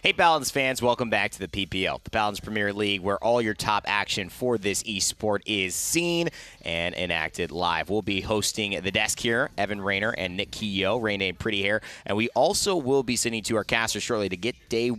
Hey, Paladins fans, welcome back to the PPL, the Paladins Premier League, where all your top action for this esport is seen and enacted live. We'll be hosting the desk here, Evan Rayner and Nick Keogh, Renegade Pretty Hair, and we also will be sending to our casters shortly to get day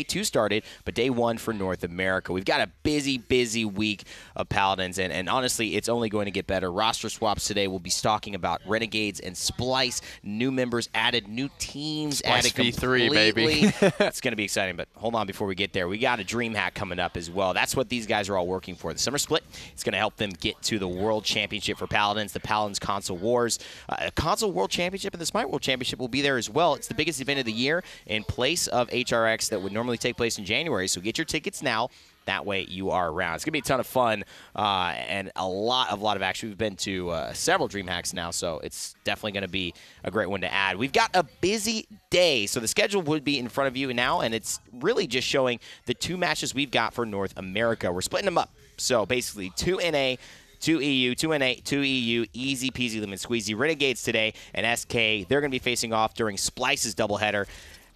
two started, but day one for North America. We've got a busy week of Paladins, and honestly, it's only going to get better. Roster swaps today. We'll be talking about Renegades and Splyce, new members added, new teams added completely. V3, baby. It's going to be exciting. But hold on before we get there. We got a dream hack coming up as well. That's what these guys are all working for. The summer split, it's going to help them get to the World Championship for Paladins, the Paladins Console Wars. A Console World Championship and the Smite World Championship will be there as well. It's the biggest event of the year in place of HRX that would normally take place in January. So get your tickets now. That way you are around. It's going to be a ton of fun and a lot of action. We've been to several Dream Hacks now, so it's definitely going to be a great one to add. We've got a busy day, so the schedule would be in front of you now, and it's really just showing the two matches we've got for North America. We're splitting them up. So basically 2 NA, 2 EU, 2 NA, 2 EU, easy peasy lemon squeezy. Renegades today and SK, they're going to be facing off during Splyce's doubleheader.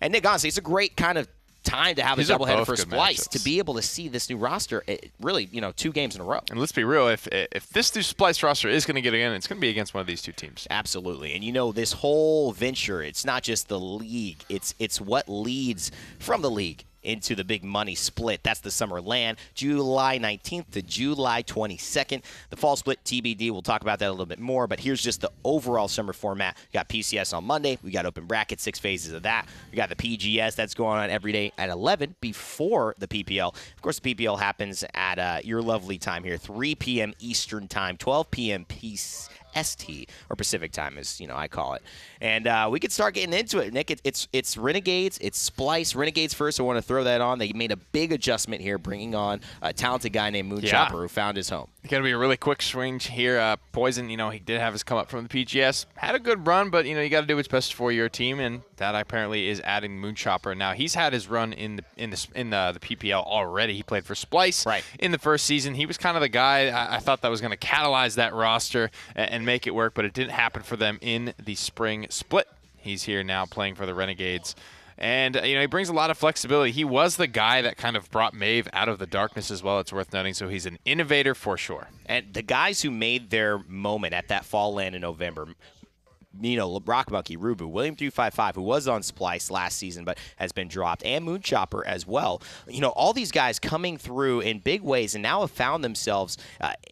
And Nick, honestly, it's a great kind of time to have a doubleheader for Splyce to be able to see this new roster. Really, 2 games in a row. And let's be real, if this new Splyce roster is going to get in, it's going to be against one of these two teams. Absolutely. And this whole venture, it's not just the league. It's what leads from the league into the big money split. That's the summer LAN, July 19th to July 22nd. The fall split, TBD. We'll talk about that a little bit more, but here's just the overall summer format. We got PCS on Monday. We got open bracket, 6 phases of that. We got the PGS that's going on every day at 11 before the PPL. Of course, the PPL happens at your lovely time here, 3 p.m. Eastern time, 12 p.m. ST, or Pacific time, as I call it. And we could start getting into it, Nick. It's Renegades, it's Splyce. Renegades first, I want to throw that on. They made a big adjustment here, bringing on a talented guy named Moonchopper, who found his home. It's going to be a really quick swing here. Poison, he did have his come up from the PGS. Had a good run, but, you got to do what's best for your team, and that apparently is adding Moonchopper. Now, he's had his run in the PPL already. He played for Splyce in the first season. He was kind of the guy I thought that was going to catalyze that roster and make it work, but it didn't happen for them in the spring split. He's here now playing for the Renegades. And, he brings a lot of flexibility. He was the guy that kind of brought Maeve out of the darkness as well, it's worth noting. So he's an innovator for sure. And the guys who made their moment at that fall LAN in November, Rock Monkey, Rubu, William 355, who was on Splyce last season but has been dropped, and Moonchopper as well. All these guys coming through in big ways and now have found themselves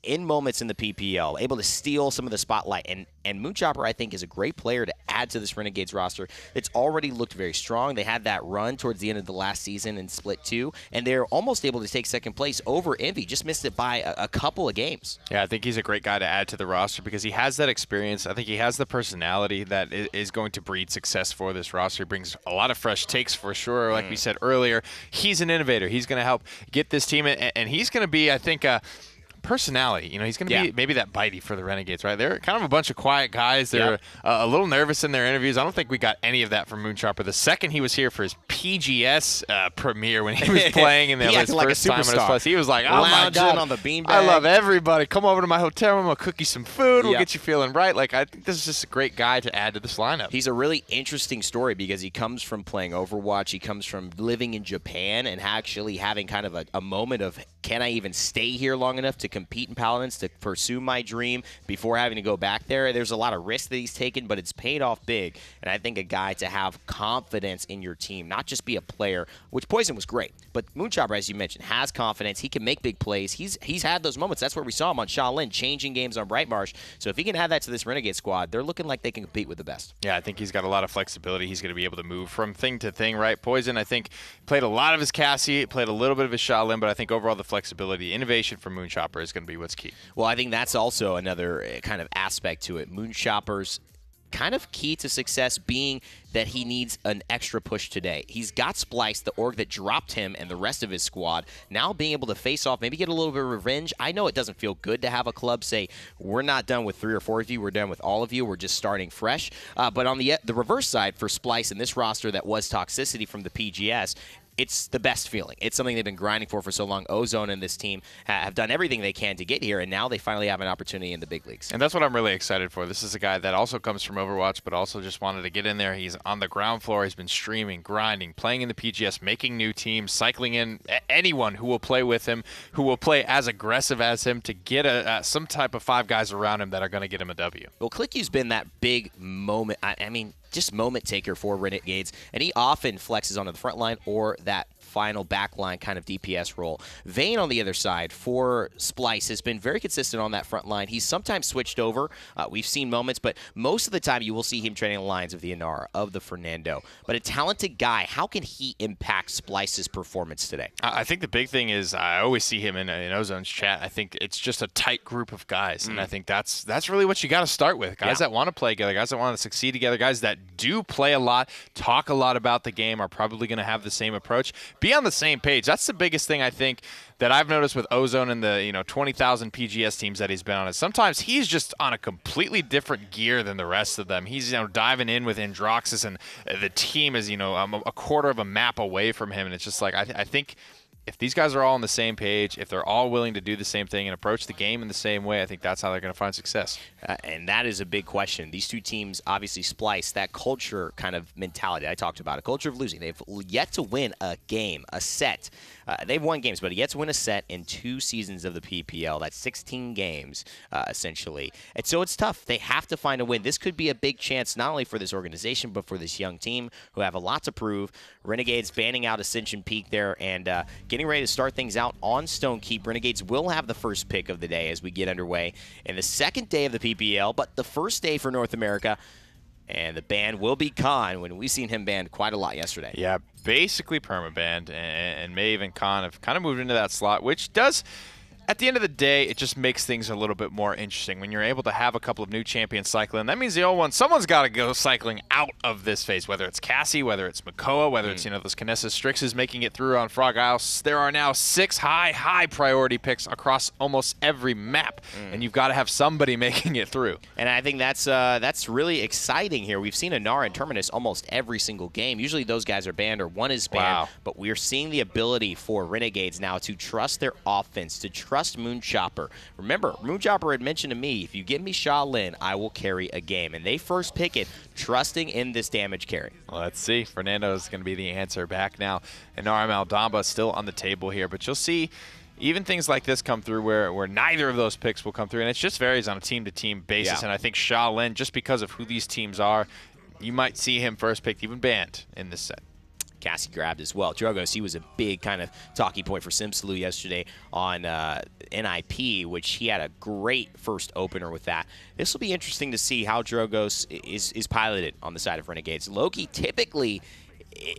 in moments in the PPL, able to steal some of the spotlight. And Moonchopper, I think, is a great player to add to this Renegades roster. It's already looked very strong. They had that run towards the end of the last season in Split 2, and they're almost able to take second place over Envy. Just missed it by a couple of games. Yeah, I think he's a great guy to add to the roster because he has that experience. I think he has the personality that is going to breed success for this roster. He brings a lot of fresh takes for sure. Like we said earlier, he's an innovator. He's going to help get this team, and he's going to be, I think, personality. He's going to be maybe that bitey for the Renegades, right? They're kind of a bunch of quiet guys. They're a little nervous in their interviews. I don't think we got any of that from Moonchopper. The second he was here for his PGS premiere when he was playing in his first time in his place, he was like, "Oh my God, on the beanbag. I love everybody. Come over to my hotel room. I'll cook you some food. We'll get you feeling right." Like, I think this is just a great guy to add to this lineup. He's a really interesting story because he comes from playing Overwatch. He comes from living in Japan and actually having kind of a moment of, can I even stay here long enough to compete in Paladins, to pursue my dream before having to go back there? There's a lot of risk that he's taken, but it's paid off big. And I think a guy to have confidence in your team, not just be a player, which Poison was great, but Moonchopper, as you mentioned, has confidence. He can make big plays. He's had those moments. That's where we saw him on Shaolin, changing games on Brightmarsh. So if he can add that to this Renegade squad, they're looking like they can compete with the best. Yeah, I think he's got a lot of flexibility. He's going to be able to move from thing to thing, right? Poison, I think, played a lot of his Cassie, played a little bit of his Shaolin, but I think overall the flexibility, innovation from Moonchopper is going to be what's key. Well, I think that's also another kind of aspect to it. Moonchopper's kind of key to success being that he needs an extra push today. He's got Splyce, the org that dropped him and the rest of his squad, now being able to face off, maybe get a little bit of revenge. I know it doesn't feel good to have a club say, we're not done with 3 or 4 of you, we're done with all of you, we're just starting fresh. But on the reverse side for Splyce and this roster that was toxicity from the PGS, it's the best feeling. It's something they've been grinding for so long. Ozone and this team have done everything they can to get here, and now they finally have an opportunity in the big leagues. And that's what I'm really excited for. This is a guy that also comes from Overwatch, but also just wanted to get in there. He's on the ground floor. He's been streaming, grinding, playing in the PGS, making new teams, cycling in anyone who will play with him, who will play as aggressive as him to get some type of 5 guys around him that are going to get him a W. Well, ClickU's been that big moment. I mean, just moment taker for Renegades, and he often flexes onto the front line or that final backline kind of DPS role. Vayne on the other side for Splyce has been very consistent on that front line. He's sometimes switched over. We've seen moments, but most of the time you will see him training the lines of the Inara, of the Fernando. But a talented guy, how can he impact Splyce's performance today? I think the big thing is I always see him in Ozone's chat. I think it's just a tight group of guys, and I think that's really what you got to start with. Guys that want to play together, guys that want to succeed together, guys that do play a lot, talk a lot about the game, are probably going to have the same approach. Be on the same page. That's the biggest thing I think that I've noticed with Ozone and the 20,000 PGS teams that he's been on. Is sometimes he's just on a completely different gear than the rest of them. He's diving in with Androxus, and the team is a quarter of a map away from him, and it's just like I think if these guys are all on the same page, if they're all willing to do the same thing and approach the game in the same way, I think that's how they're going to find success. And that is a big question. These two teams obviously Splyce, that culture kind of mentality I talked about, a culture of losing. They've yet to win a game, a set. They've won games, but yet to win a set in 2 seasons of the PPL. That's 16 games, essentially. And so it's tough. They have to find a win. This could be a big chance not only for this organization, but for this young team who have a lot to prove. Renegades banning out Ascension Peak there and getting ready to start things out on Stone Keep. Renegades will have the first pick of the day as we get underway in the second day of the PPL, but the first day for North America. And the ban will be Khan, when we've seen him banned quite a lot yesterday. Yeah, basically permabanned, and Maeve and Khan have kind of moved into that slot, which does, at the end of the day, it just makes things a little bit more interesting. When you're able to have a couple of new champions cycling, that means the old one, someone's got to go cycling out of this phase, whether it's Cassie, whether it's Makoa, whether it's, those Kinesis Strixes making it through on Frog Isle. There are now 6 high priority picks across almost every map, and you've got to have somebody making it through. And I think that's really exciting here. We've seen Inara and Terminus almost every single game. Usually those guys are banned or one is banned, but we're seeing the ability for Renegades now to trust their offense, to trust Moonchopper. Remember, Moonchopper had mentioned to me, if you give me Shaolin, I will carry a game. And they first pick it, trusting in this damage carry. Well, let's see. Fernando is going to be the answer back now. And Inara Maldamba still on the table here, but you'll see even things like this come through where neither of those picks will come through, and it just varies on a team-to-team basis. And I think Shaolin, just because of who these teams are, you might see him first picked, even banned in this set. Cassie grabbed as well. Drogos, he was a big kind of talking point for SimSalute yesterday on NIP, which he had a great first opener with that. This will be interesting to see how Drogos is piloted on the side of Renegades. Loki typically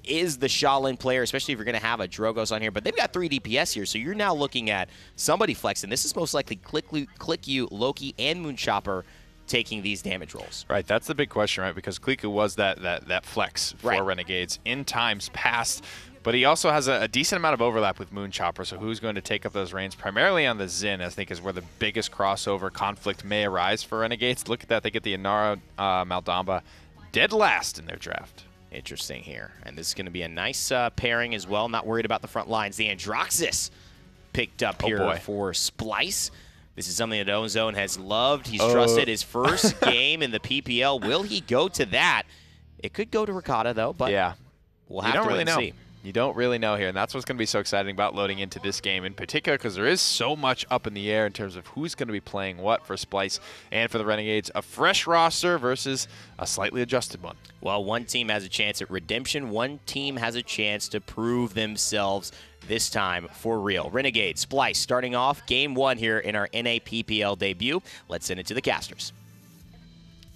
is the Shaolin player, especially if you're going to have a Drogos on here, but they've got 3 DPS here, so you're now looking at somebody flexing. This is most likely ClickU, Loki, and Moonchopper taking these damage rolls. Right, that's the big question, right? Because Kliku was that flex for Renegades in times past, but he also has a decent amount of overlap with Moonchopper, so who's going to take up those reins? Primarily on the Xin, I think, is where the biggest crossover conflict may arise for Renegades. Look at that. They get the Inara Maldamba dead last in their draft. Interesting here. And this is going to be a nice pairing as well. Not worried about the front lines. The Androxus picked up here for Splyce. This is something that Ozone has loved. He's trusted his first game in the PPL. Will he go to that? It could go to Ricotta, though, but we'll have to wait and see. You don't really know here, and that's what's going to be so exciting about loading into this game in particular, because there is so much up in the air in terms of who's going to be playing what for Splyce and for the Renegades. A fresh roster versus a slightly adjusted one. Well, one team has a chance at redemption. One team has a chance to prove themselves this time for real. Renegades, Splyce, starting off game 1 here in our NAPPL debut. Let's send it to the casters.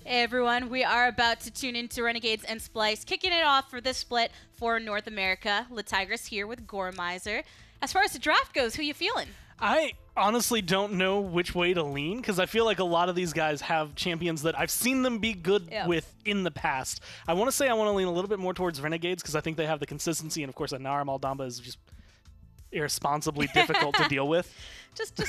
Hey everyone, we are about to tune into Renegades and Splyce, kicking it off for this split for North America. Latigris here with Gormizer. As far as the draft goes, who you feeling? I honestly don't know which way to lean, because I feel like a lot of these guys have champions that I've seen them be good with in the past. I want to say I want to lean a little bit more towards Renegades, because I think they have the consistency, and of course Inara Maldamba is just irresponsibly difficult to deal with. Just a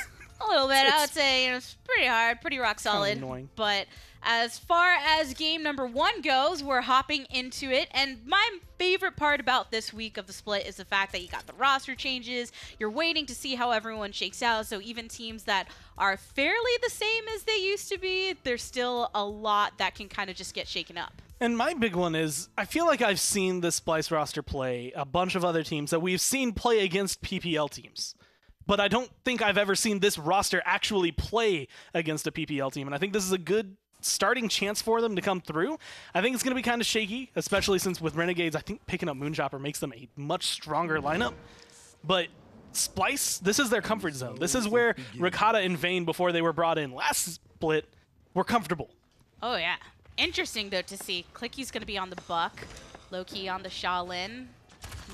little bit. I would say it's pretty hard, pretty rock solid. Annoying. But as far as game number 1 goes, we're hopping into it. And my favorite part about this week of the split is the fact that you got the roster changes. You're waiting to see how everyone shakes out. So even teams that are fairly the same as they used to be, there's still a lot that can kind of just get shaken up. And my big one is, I feel like I've seen the Splyce roster play a bunch of other teams that we've seen play against PPL teams. But I don't think I've ever seen this roster actually play against a PPL team. And I think this is a good starting chance for them to come through. I think it's going to be kind of shaky, especially since with Renegades, I think picking up Moonchopper makes them a much stronger lineup. But Splyce, this is their comfort zone. This is where Ricotta and Vayne, before they were brought in last split, were comfortable. Oh, yeah. Interesting, though, to see. Clicky's going to be on the Buck, Loki on the Shaolin,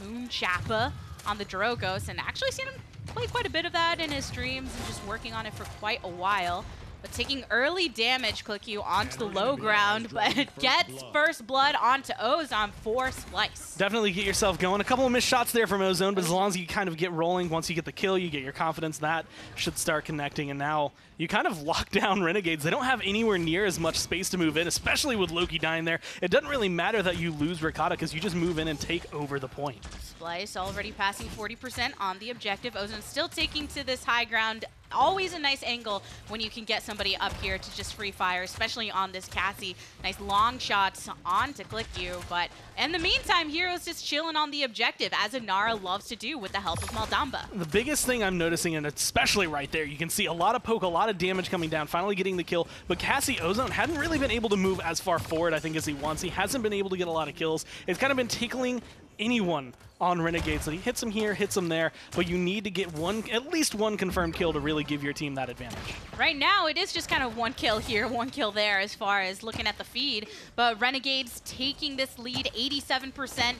Moonchopper on the Drogos, and actually seen him play quite a bit of that in his streams and just working on it for quite a while. But taking early damage, Click onto the low ground, but gets first blood onto Ozone for Splyce. Definitely get yourself going. A couple of missed shots there from Ozone, but as long as you kind of get rolling, once you get the kill, you get your confidence, that should start connecting. And now you kind of lock down Renegades. They don't have anywhere near as much space to move in, especially with Loki dying there. It doesn't really matter that you lose Ricotta because you just move in and take over the point. Splyce already passing 40% on the objective. Ozone still taking to this high ground. Always a nice angle when you can get somebody up here to just free fire, especially on this Cassie. Nice long shots onto ClickU, but in the meantime, Hero's just chilling on the objective, as Inara loves to do with the help of Maldamba. The biggest thing I'm noticing, and especially right there, you can see a lot of poke, a lot of damage coming down, finally getting the kill, but Cassie Ozone hadn't really been able to move as far forward, I think, as he wants. He hasn't been able to get a lot of kills. It's kind of been tickling anyone on Renegades. So he hits him here, hits him there, but you need to get at least one confirmed kill to really give your team that advantage. Right now, it is just kind of one kill here, one kill there as far as looking at the feed, but Renegades taking this lead 87%.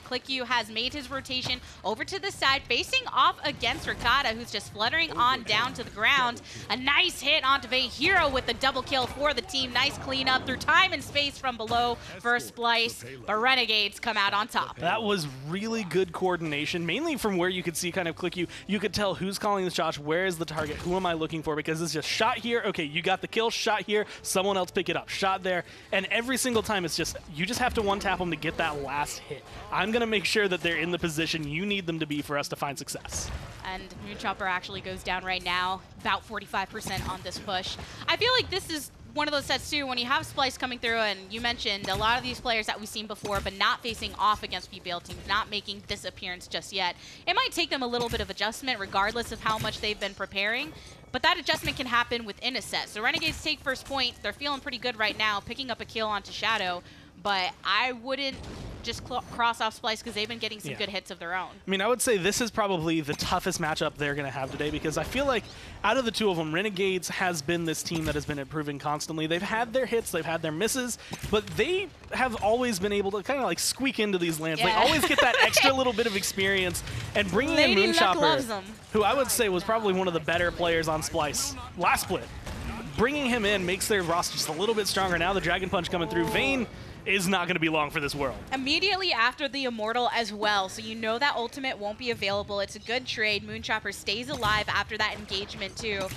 ClickU has made his rotation over to the side, facing off against Ricotta, who's just fluttering on down to the ground. A nice hit onto Vayne. Hero with the double kill for the team. Nice cleanup through time and space from below for Splyce, but Renegades come out on top. That was really good coordination, mainly from where you could see kind of ClickU. You could tell who's calling the shots, where is the target, who am I looking for, because it's just shot here, okay, you got the kill, shot here, someone else pick it up, shot there, and every single time it's just, you just have to one-tap them to get that last hit. I'm going to make sure that they're in the position you need them to be for us to find success. And Moonchopper actually goes down right now, about 45% on this push. I feel like this is one of those sets too, when you have Splyce coming through, and you mentioned a lot of these players that we've seen before, but not facing off against PPL teams, not making this appearance just yet. It might take them a little bit of adjustment regardless of how much they've been preparing, but that adjustment can happen within a set. So Renegades take first point. They're feeling pretty good right now, picking up a kill onto Shadow, but I wouldn't just cross off Splyce because they've been getting some good hits of their own. I mean, I would say this is probably the toughest matchup they're going to have today, because I feel like out of the two of them, Renegades has been this team that has been improving constantly. They've had their hits, they've had their misses, but they have always been able to kind of like squeak into these lands. They always get that extra little bit of experience, and bringing in Moonchopper, who I would say was probably one of the better players on Splyce last split, bringing him in makes their roster just a little bit stronger. Now the Dragon Punch coming through. Vayne is not going to be long for this world. Immediately after the Immortal as well, so you know that ultimate won't be available. It's a good trade. Moonchopper stays alive after that engagement too.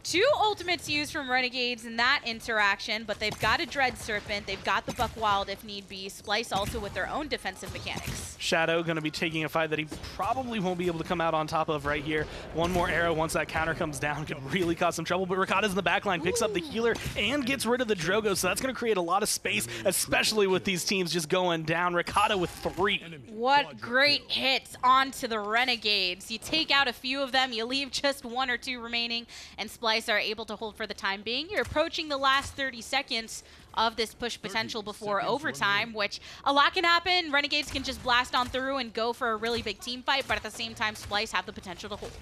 2 ultimates used from Renegades in that interaction, but they've got a Dread Serpent, they've got the Buck Wild if need be. Splyce also with their own defensive mechanics. Shadow going to be taking a fight that he probably won't be able to come out on top of right here. One more arrow once that counter comes down could really cause some trouble, but Ricotta's in the backline, picks up the healer and gets rid of the Drogo, so that's going to create a lot of space, especially with these teams just going down. Ricotta with 3. What great hits onto the Renegades. You take out a few of them, you leave just 1 or 2 remaining, and Splyce are able to hold for the time being. You're approaching the last 30 seconds of this push potential before overtime, which a lot can happen. Renegades can just blast on through and go for a really big team fight, but at the same time, Splyce have the potential to hold.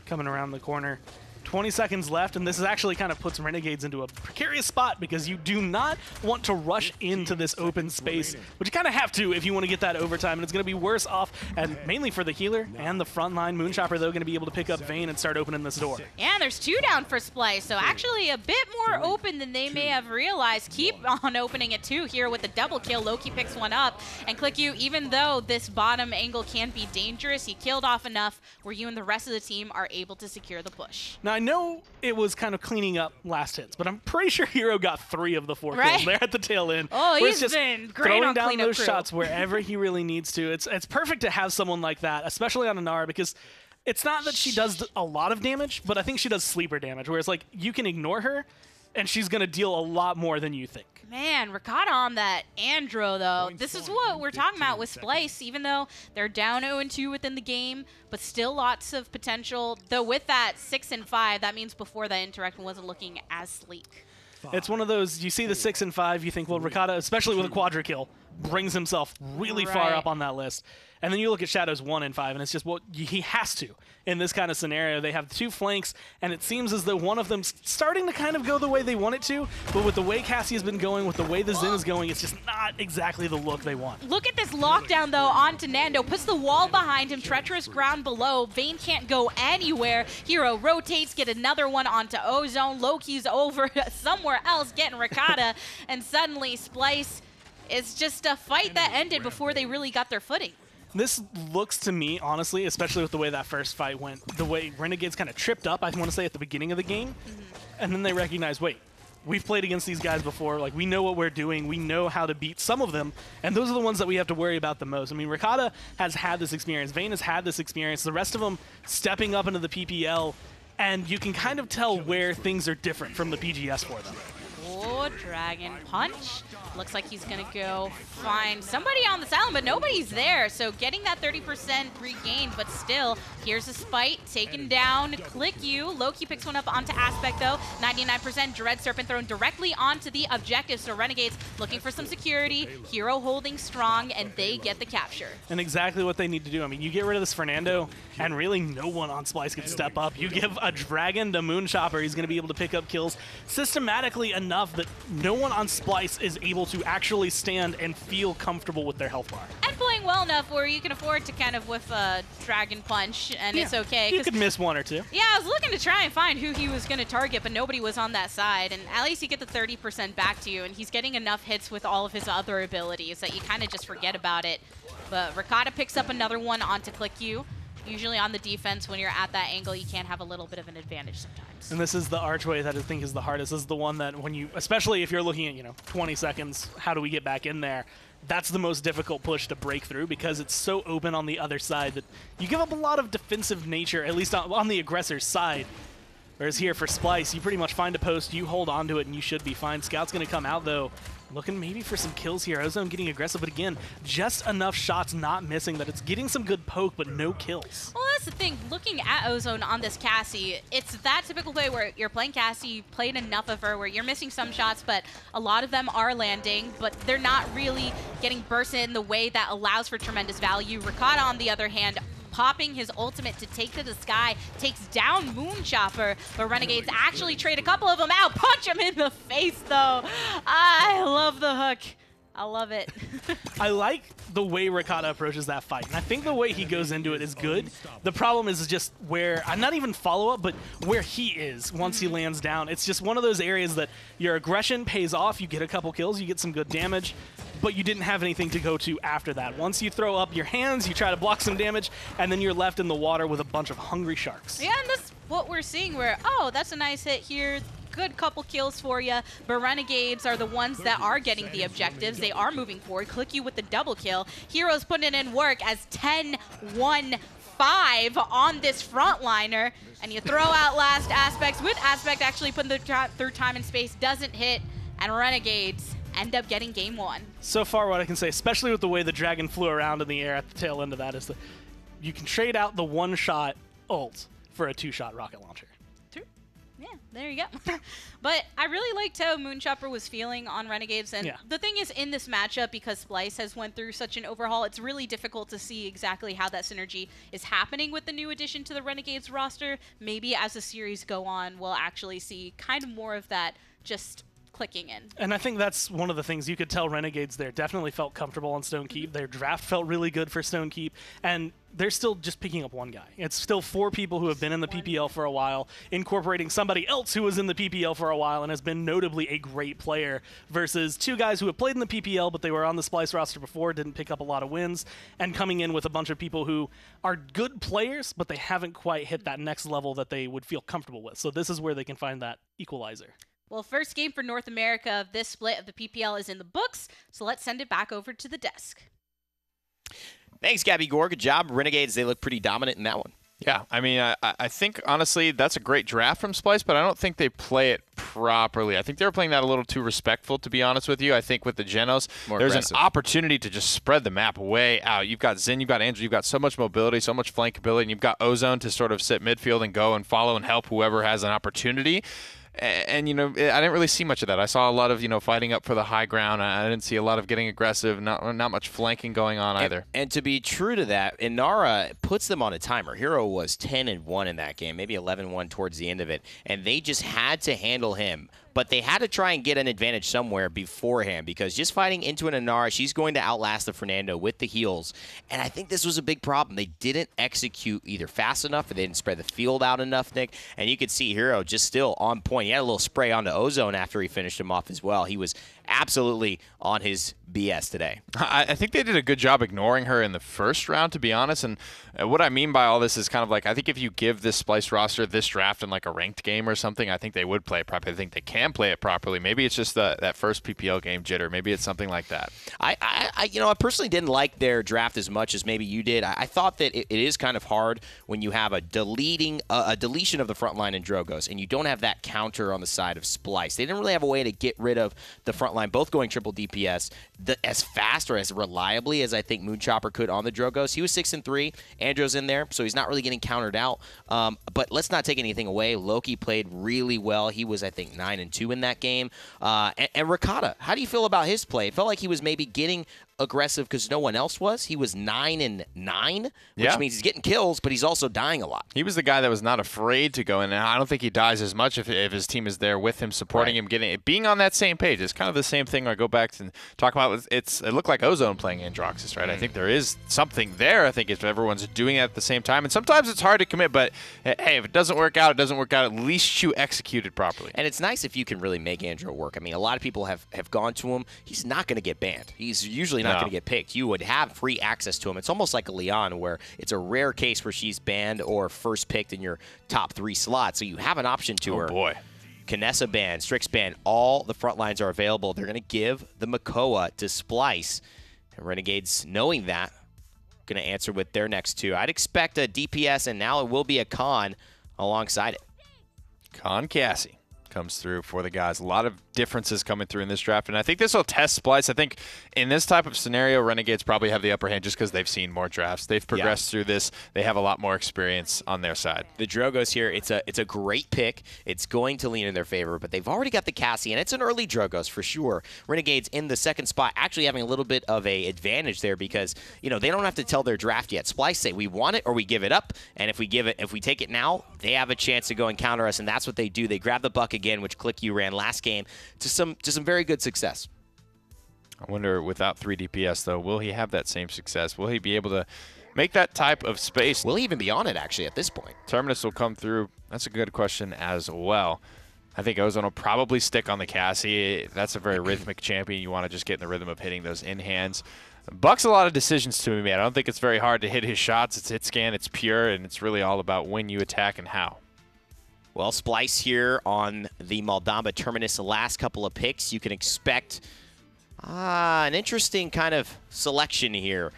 Coming around the corner. 20 seconds left, and this is actually kind of puts Renegades into a precarious spot because you do not want to rush into this open space, but you kind of have to if you want to get that overtime, and it's going to be worse off, and mainly for the healer and the frontline. Moonchopper, though, going to be able to pick up Vayne and start opening this door. Yeah, there's 2 down for Splyce, so actually a bit more open than they may have realized. Keep on opening it too here with the double kill. Loki picks one up, and ClickU, even though this bottom angle can be dangerous, he killed off enough where you and the rest of the team are able to secure the push. Now, I know it was kind of cleaning up last hits, but I'm pretty sure Hero got 3 of the 4 kills there at the tail end. Oh, he's he's just been great throwing on down cleanup those crew. shots wherever he really needs to. It's perfect to have someone like that, especially on Inara, because it's not that she does a lot of damage, but I think she does sleeper damage, where it's like you can ignore her, and she's going to deal a lot more than you think. Man, Ricotta on that Andro, though. This is what we're talking about with Splyce, even though they're down 0-2 within the game, but still lots of potential. Though with that 6-5, that means before that interaction wasn't looking as sleek. It's one of those, you see the 6 and 5, you think, well, Ricotta, especially with a quadra kill, brings himself really far up on that list. And then you look at Shadow's 1 and 5, and it's just, well, he has to. In this kind of scenario, they have 2 flanks, and it seems as though one of them's starting to kind of go the way they want it to, but with the way Cassie has been going, with the way the Zen is going, it's just not exactly the look they want. Look at this lockdown, though, onto Nando. Puts the wall behind him, treacherous ground below. Vayne can't go anywhere. Hero rotates, get another one onto Ozone. Loki's over somewhere else, getting Ricotta, and suddenly Splyce is just a fight that ended before they really got their footing. This looks to me, honestly, especially with the way that first fight went, the way Renegades kind of tripped up, I want to say, at the beginning of the game, and then they recognize, wait, we've played against these guys before, like, we know what we're doing, we know how to beat some of them, and those are the ones that we have to worry about the most. I mean, Ricotta has had this experience, Vayne has had this experience, the rest of them stepping up into the PPL, and you can kind of tell where things are different from the PGS for them. Oh, Dragon Punch. Looks like he's going to go find somebody on this island, but nobody's there. So getting that 30% regained, but still, here's a Spite taken down. ClickU. Loki picks one up onto Aspect, though. 99% Dread Serpent thrown directly onto the objective. So Renegades looking for some security. Hero holding strong, and they get the capture. And exactly what they need to do. I mean, you get rid of this Fernando, and really no one on Splyce can step up. You give a Dragon to Moonchopper, he's going to be able to pick up kills systematically enough that no one on Splyce is able to actually stand and feel comfortable with their health bar. And playing well enough where you can afford to kind of whiff a Dragon Punch, and it's okay. You could miss 1 or 2. Yeah, I was looking to try and find who he was going to target, but nobody was on that side. And at least you get the 30% back to you, and he's getting enough hits with all of his other abilities that you kind of just forget about it. But Ricotta picks up another one onto ClickU. Usually on the defense, when you're at that angle, you can have a little bit of an advantage sometimes. And this is the archway that I think is the hardest. This is the one that when you, especially if you're looking at, 20 seconds, how do we get back in there? That's the most difficult push to break through because it's so open on the other side that you give up a lot of defensive nature, at least on the aggressor's side. Whereas here for Splyce, you pretty much find a post, you hold on to it, and you should be fine. Scout's going to come out, though, looking maybe for some kills here. Ozone getting aggressive, but again, just enough shots not missing that it's getting some good poke, but no kills. Well, that's the thing. Looking at Ozone on this Cassie, it's that typical play where you're playing Cassie, you played enough of her where you're missing some shots, but a lot of them are landing, but they're not really getting bursted in the way that allows for tremendous value. Ricotta, on the other hand, popping his ultimate to take to the sky, takes down Moonchopper, but Renegades actually trade a couple of them out. Punch him in the face, though. I love the hook. I love it. I like the way Ricotta approaches that fight, and I think the way he goes into it is good. The problem is just where, not even follow-up, but where he is once he lands down. It's just one of those areas that your aggression pays off, you get a couple kills, you get some good damage, but you didn't have anything to go to after that. Once you throw up your hands, you try to block some damage, and then you're left in the water with a bunch of hungry sharks. Yeah, and that's what we're seeing where, oh, that's a nice hit here. Good couple kills for you, but Renegades are the ones that are getting the objectives. They are moving forward. ClickU with the double kill. Heroes putting in work as 10-1-5 on this frontliner, and you throw out last Aspects with Aspect actually putting the third time and space, doesn't hit, and Renegades end up getting game 1. So far, what I can say, especially with the way the Dragon flew around in the air at the tail end of that, is that you can trade out the one-shot ult for a 2-shot rocket launcher. Yeah, there you go. But I really liked how Moonchopper was feeling on Renegades. And the thing is, in this matchup, because Splyce has went through such an overhaul, it's really difficult to see exactly how that synergy is happening with the new addition to the Renegades roster. Maybe as the series go on, we'll actually see kind of more of that just clicking in. And I think that's one of the things you could tell Renegades there definitely felt comfortable on Stone Keep. Their draft felt really good for Stone Keep, and they're still just picking up one guy. It's still 4 people who have been in the PPL for a while, incorporating somebody else who was in the PPL for a while and has been notably a great player, versus 2 guys who have played in the PPL, but they were on the Splyce roster before, didn't pick up a lot of wins, and coming in with a bunch of people who are good players, but they haven't quite hit that next level that they would feel comfortable with. So this is where they can find that equalizer. Well, first game for North America of this split of the PPL is in the books, so let's send it back over to the desk. Thanks, Gabby Gore. Good job. Renegades, they look pretty dominant in that one. Yeah, I mean, I think, honestly, that's a great draft from Splyce, but I don't think they play it properly. I think they were playing that a little too respectful, to be honest with you. I think with the Genos, there's an opportunity to just spread the map way out. You've got Xin, you've got Andrew, you've got so much mobility, so much flankability, and you've got Ozone to sort of sit midfield and go and follow and help whoever has an opportunity. And, you know, I didn't really see much of that. I saw a lot of, you know, fighting up for the high ground. I didn't see a lot of getting aggressive, not much flanking going on either. And to be true to that, Inara puts them on a timer. Hero was 10-1 in that game, maybe 11-1 towards the end of it. And they just had to handle him. But they had to try and get an advantage somewhere beforehand, because just fighting into an Inara, she's going to outlast the Fernando with the heals. And I think this was a big problem. They didn't execute either fast enough, or they didn't spread the field out enough, Nick. And you could see Hero just still on point. He had a little spray onto Ozone after he finished him off as well. He was absolutely on his BS today. I think they did a good job ignoring her in the first round, to be honest. And what I mean by all this is kind of like, I think if you give this Splyce roster this draft in like a ranked game or something, I think they would play it properly. I think they can play it properly. Maybe it's just that first PPL game jitter. Maybe it's something like that. I personally didn't like their draft as much as maybe you did. I thought that it is kind of hard when you have a deletion of the front line in Drogos, and you don't have that counter on the side of Splyce. They didn't really have a way to get rid of the front line, both going triple DPS as fast or as reliably as I think Moonchopper could on the Drogos. He was 6-3. Andrew's in there, so he's not really getting countered out. But let's not take anything away. Loki played really well. He was, I think, 9-2 in that game. And Ricotta, how do you feel about his play? It felt like he was maybe getting aggressive because no one else was. He was 9-9, which means he's getting kills, but he's also dying a lot. He was the guy that was not afraid to go in, and I don't think he dies as much if his team is there with him, supporting him, being on that same page. It's kind of the same thing I go back and talk about. It looked like Ozone playing Androxus, right? I think there is something there. I think if everyone's doing it at the same time, and sometimes it's hard to commit, but hey, if it doesn't work out, it doesn't work out. At least you execute it properly. And it's nice if you can really make Andrew work. I mean, a lot of people have gone to him. He's not going to get banned. He's usually not going to get picked. You would have free access to him. It's almost like a Leon, where it's a rare case where she's banned or first picked in your top 3 slots. So you have an option to her. Oh, boy. Kinessa banned, Strix banned. All the front lines are available. They're going to give the Makoa to Splyce. And Renegades, knowing that, going to answer with their next 2. I'd expect a DPS, and now it will be a Khan alongside it. Khan Cassie comes through for the guys. A lot of differences coming through in this draft, and I think this will test Splyce. I think in this type of scenario, Renegades probably have the upper hand just because they've seen more drafts. They've progressed through this. They have a lot more experience on their side. The Drogos here, it's a great pick. It's going to lean in their favor, but they've already got the Cassie, and it's an early Drogos for sure. Renegades in the second spot, actually having a little bit of a advantage there because, you know, they don't have to tell their draft yet. Splyce say we want it or we give it up, and if we take it now, they have a chance to go and counter us, and that's what they do. They grab the buck again, which Click You ran last game, to some very good success. I wonder, without 3 DPS, though, will he have that same success? Will he be able to make that type of space? Will he even be on it, actually, at this point? Terminus will come through. That's a good question as well. I think Ozone will probably stick on the Cassie. That's a very rhythmic champion. You want to just get in the rhythm of hitting those in-hands. Buck's a lot of decisions to be made. I don't think it's very hard to hit his shots. It's hit scan, it's pure, and it's really all about when you attack and how. Well, Splyce here on the Moldamba Terminus, the last couple of picks. You can expect an interesting kind of selection here.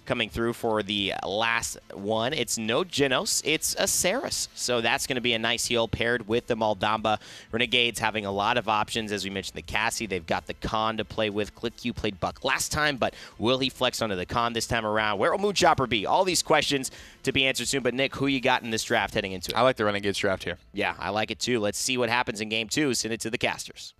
coming through for the last one. It's no Genos, it's a Saris. So that's going to be a nice heal paired with the Moldamba. Renegades having a lot of options. As we mentioned, the Cassie, they've got the Khan to play with. ClickQ played Buck last time, but will he flex onto the Khan this time around? Where will Moonchopper be? All these questions to be answered soon. But Nick, who you got in this draft heading into it? I like the Renegades draft here. Yeah, I like it too. Let's see what happens in game 2. Send it to the casters.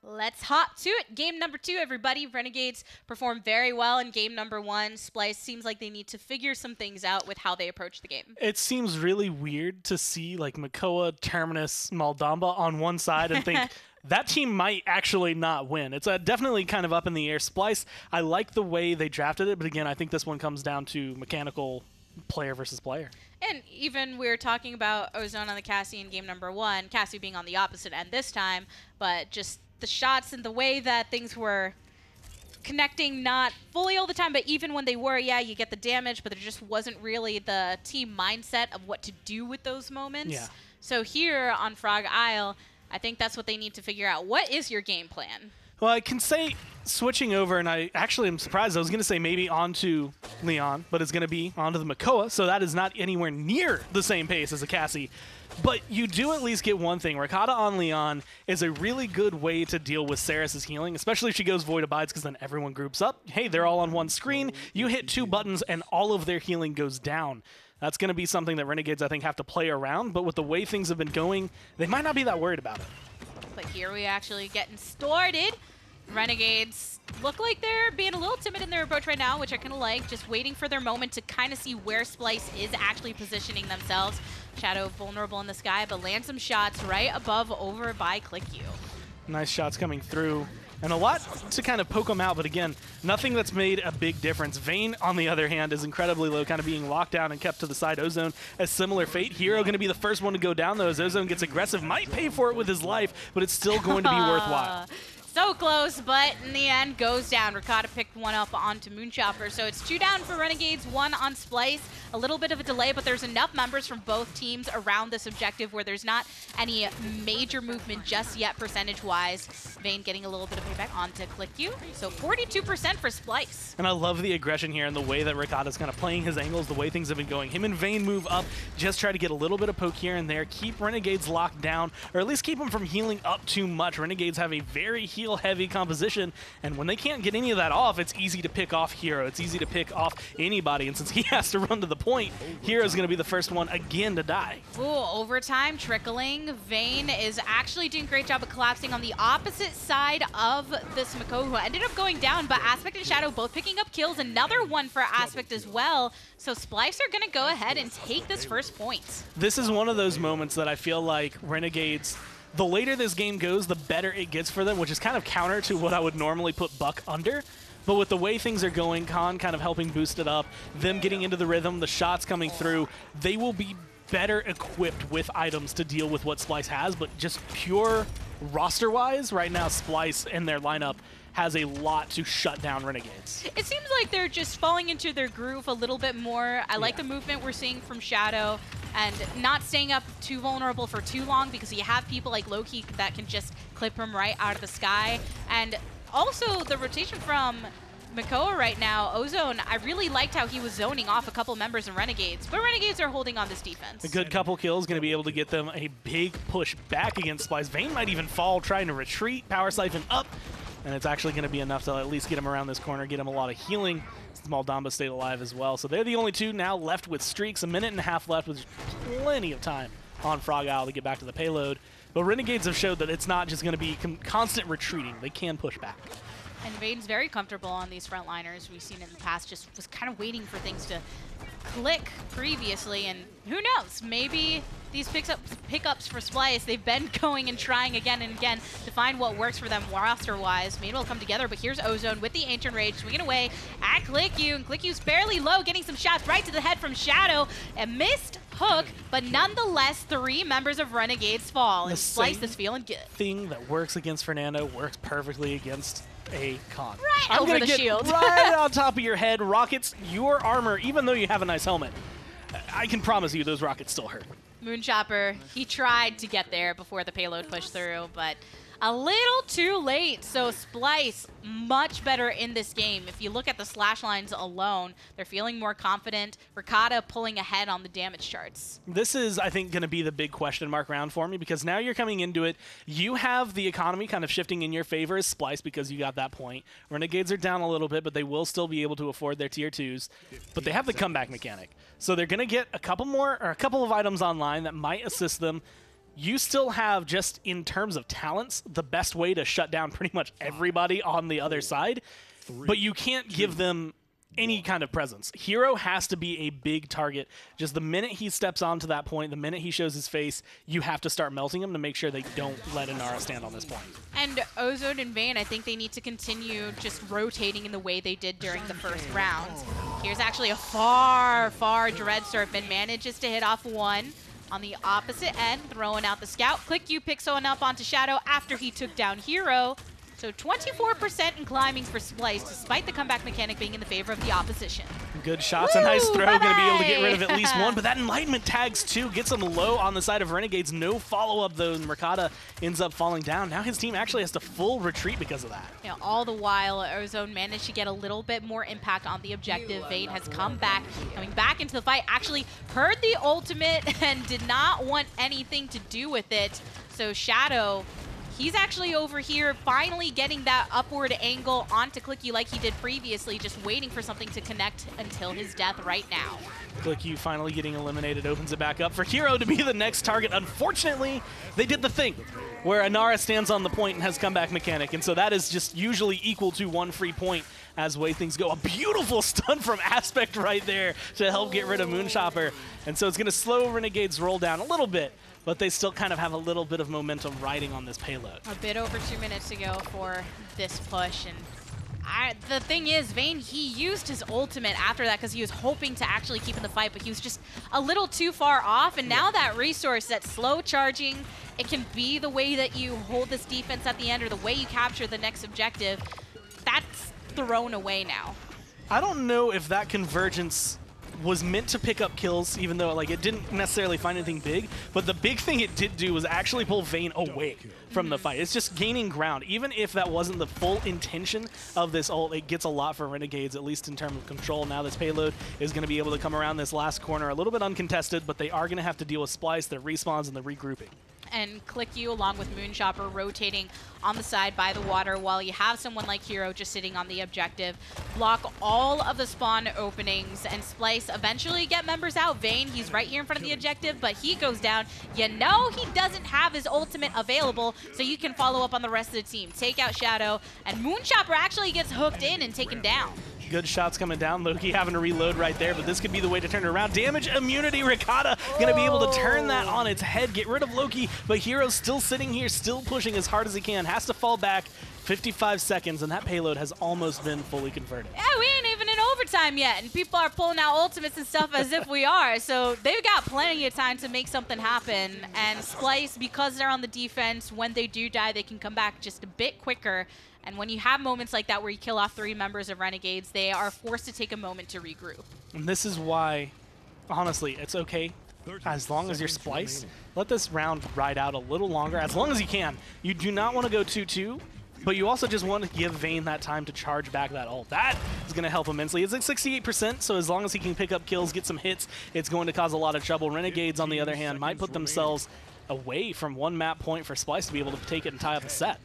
Let's hop to it. Game number 2, everybody. Renegades performed very well in game number 1. Splyce seems like they need to figure some things out with how they approach the game. It seems really weird to see like Makoa, Terminus, Moldamba on one side and think that team might actually not win. It's definitely kind of up in the air. Splyce, I like the way they drafted it, but again, I think this one comes down to mechanical player versus player. And even we were talking about Ozone on the Cassie in game number 1, Cassie being on the opposite end this time, but just the shots and the way that things were connecting, not fully all the time, but even when they were, yeah, you get the damage, but there just wasn't really the team mindset of what to do with those moments. Yeah. So here on Frog Isle, I think that's what they need to figure out. What is your game plan? Well, I can say switching over, and I actually am surprised. I was going to say maybe onto Leon, but it's going to be onto the Makoa, so that is not anywhere near the same pace as a Cassie. But you do at least get one thing. Ricotta on Leon is a really good way to deal with Saris's healing, especially if she goes Void Abides, because then everyone groups up. Hey, they're all on one screen. You hit 2 buttons, and all of their healing goes down. That's going to be something that Renegades, I think, have to play around. But with the way things have been going, they might not be that worried about it. But here we actually getting started. Renegades look like they're being a little timid in their approach right now, which I kind of like, just waiting for their moment to kind of see where Splyce is actually positioning themselves. Shadow vulnerable in the sky, but lands some shots right above over by ClickQ. Nice shots coming through. And a lot to kind of poke them out, but again, nothing that's made a big difference. Vayne, on the other hand, is incredibly low, kind of being locked down and kept to the side. Ozone, a similar fate. Hero going to be the first one to go down, though, as Ozone gets aggressive. Might pay for it with his life, but it's still going to be worthwhile. So close, but in the end goes down. Ricotta picked one up onto Moonchopper. So it's 2 down for Renegades, 1 on Splyce. A little bit of a delay, but there's enough members from both teams around this objective where there's not any major movement just yet percentage-wise. Vayne getting a little bit of payback onto ClickQ. So 42% for Splyce. And I love the aggression here and the way that Ricotta's kind of playing his angles, the way things have been going. Him and Vayne move up, just try to get a little bit of poke here and there, keep Renegades locked down, or at least keep them from healing up too much. Renegades have a very heal-heavy composition, and when they can't get any of that off, it's easy to pick off Hero. It's easy to pick off anybody, and since he has to run to the point, Hero's going to be the first one again to die. Ooh, overtime trickling. Vayne is actually doing a great job of collapsing on the opposite side of this Makoa, who ended up going down, but Aspect and Shadow both picking up kills. Another one for Aspect as well. So Splyce are going to go ahead and take this first point. This is one of those moments that I feel like Renegades, the later this game goes, the better it gets for them, which is kind of counter to what I would normally put Buck under. But with the way things are going, Khan kind of helping boost it up, them getting into the rhythm, the shots coming through, they will be better equipped with items to deal with what Splyce has. But just pure roster-wise, right now Splyce in their lineup has a lot to shut down Renegades. It seems like they're just falling into their groove a little bit more. I like the movement we're seeing from Shadow and not staying up too vulnerable for too long, because you have people like Loki that can just clip him right out of the sky. And also the rotation from Makoa right now, Ozone, I really liked how he was zoning off a couple members in Renegades, but Renegades are holding on this defense. A good couple kills going to be able to get them a big push back against Splyce. Vayne might even fall trying to retreat, power siphon up, and it's actually going to be enough to at least get him around this corner, get him a lot of healing. Moldamba stayed alive as well. So they're the only 2 now left with streaks. 1.5 minutes left with plenty of time on Frog Isle to get back to the payload. But Renegades have showed that it's not just going to be constant retreating. They can push back. And Vayne's very comfortable on these frontliners. We've seen in the past, just was kind of waiting for things to click previously, and who knows, maybe these pickups for Splyce, they've been going and trying again and again to find what works for them roster-wise. Maybe it'll come together, but here's Ozone with the Ancient Rage, swinging away at ClickQ, and ClickQ's fairly low, getting some shots right to the head from Shadow. A missed hook, but nonetheless, 3 members of Renegades fall, and Splyce is feeling good. Thing that works against Fernando works perfectly against a Khan. Right over the shield. Right on top of your head. Rockets, your armor, even though you have a nice helmet, I can promise you those rockets still hurt. Moonchopper, he tried to get there before the payload pushed through, but A little too late. So Splyce, much better in this game. If you look at the slash lines alone, they're feeling more confident. Ricotta pulling ahead on the damage charts. This is, I think, going to be the big question mark round for me, because now you're coming into it. You have the economy kind of shifting in your favor as Splyce because you got that point. Renegades are down a little bit, but they will still be able to afford their tier 2s. But they have the comeback mechanic. So they're going to get a couple of items online that might assist them. You still have, just in terms of talents, the best way to shut down pretty much everybody on the other side, but you can't give them any kind of presence. Hero has to be a big target. Just the minute he steps onto that point, the minute he shows his face, you have to start melting him to make sure they don't let Inara stand on this point. And Ozone and Vayne, I think they need to continue just rotating in the way they did during the first round. Here's actually a far Dread Serpent, manages to hit off one. On the opposite end, throwing out the scout. ClickU picks someone up onto Shadow after he took down Hero. So 24% in climbing for Splyce, despite the comeback mechanic being in the favor of the opposition. Good shots, a nice throw, going to be able to get rid of at least one, but that Enlightenment tags too, gets him low on the side of Renegades. No follow-up though, and Ricotta ends up falling down. Now his team actually has to full retreat because of that. You know, all the while, Ozone managed to get a little bit more impact on the objective. Vayne has coming back into the fight, actually heard the ultimate and did not want anything to do with it. So Shadow, he's actually over here finally getting that upward angle onto ClickU like he did previously, just waiting for something to connect until his death right now. ClickU finally getting eliminated opens it back up for Hero to be the next target. Unfortunately, they did the thing where Inara stands on the point and has comeback mechanic, and so that is just usually equal to one free point as the way things go. A beautiful stun from Aspect right there to help get rid of Moonchopper, and so it's going to slow Renegade's roll down a little bit, but they still kind of have a little bit of momentum riding on this payload. A bit over 2 minutes to go for this push, and the thing is, Vayne, he used his ultimate after that because he was hoping to actually keep in the fight, but he was just a little too far off, and now that resource, that slow charging, it can be the way that you hold this defense at the end or the way you capture the next objective. That's thrown away now. I don't know if that convergence was meant to pick up kills, even though like it didn't necessarily find anything big, but the big thing it did do was actually pull Vayne away from the fight. It's just gaining ground. Even if that wasn't the full intention of this ult, it gets a lot for Renegades, at least in terms of control. Now this payload is going to be able to come around this last corner a little bit uncontested, but they are going to have to deal with Splyce, the respawns, and the regrouping. And ClickU along with Moonchopper rotating on the side by the water while you have someone like Hero just sitting on the objective. Block all of the spawn openings, and Splyce eventually get members out. Vayne, he's right here in front of the objective, but he goes down. You know he doesn't have his ultimate available, so you can follow up on the rest of the team. Take out Shadow, and Moonchopper actually gets hooked in and taken down. Good shots coming down. Loki having to reload right there, but this could be the way to turn it around. Damage immunity. Ricotta going to be able to turn that on its head, get rid of Loki, but Hero's still sitting here, still pushing as hard as he can. Has to fall back. 55 seconds, and that payload has almost been fully converted. Yeah, we ain't even in overtime yet, and people are pulling out ultimates and stuff as if we are. So they've got plenty of time to make something happen. And Splyce, because they're on the defense, when they do die, they can come back just a bit quicker. And when you have moments like that where you kill off 3 members of Renegades, they are forced to take a moment to regroup. And this is why, honestly, it's okay. As long as you're Splyce, let this round ride out a little longer, as long as you can. You do not want to go 2-2, but you also just want to give Vayne that time to charge back that ult. That is going to help immensely. It's at 68%, so as long as he can pick up kills, get some hits, it's going to cause a lot of trouble. Renegades, on the other hand, might put themselves away from one map point for Splyce to be able to take it and tie up a set.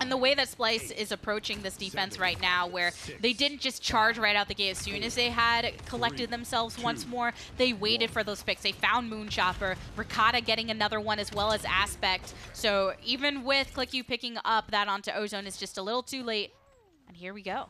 And the way that Splyce is approaching this defense right now, where they didn't just charge right out the gate as soon as they had collected themselves once more, they waited for those picks. They found Moonchopper, Ricotta getting another one as well as Aspect. So even with ClickU picking up that onto Ozone, it's just a little too late. And here we go.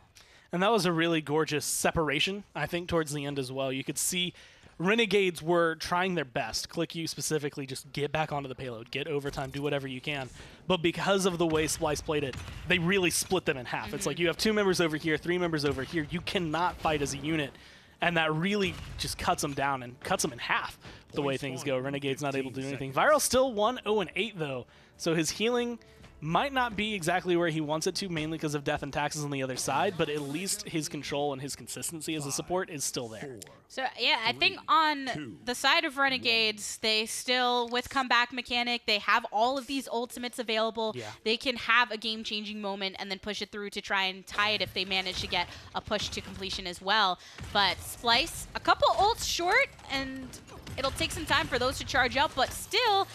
And that was a really gorgeous separation, I think, towards the end as well. You could see Renegades were trying their best. ClickU specifically, just get back onto the payload, get overtime, do whatever you can. But because of the way Splyce played it, they really split them in half. It's like you have 2 members over here, 3 members over here. You cannot fight as a unit. And that really just cuts them down and cuts them in half the way things go. Renegade's not able to do anything. Viral still 1-0-8 though. So his healing might not be exactly where he wants it to, mainly because of death and taxes on the other side, but at least his control and his consistency as a support is still there. So, yeah, I think on the side of Renegades, they still, with comeback mechanic, they have all of these ultimates available. Yeah. They can have a game-changing moment and then push it through to try and tie it if they manage to get a push to completion as well. But Splyce, a couple ults short, and it'll take some time for those to charge up, but still,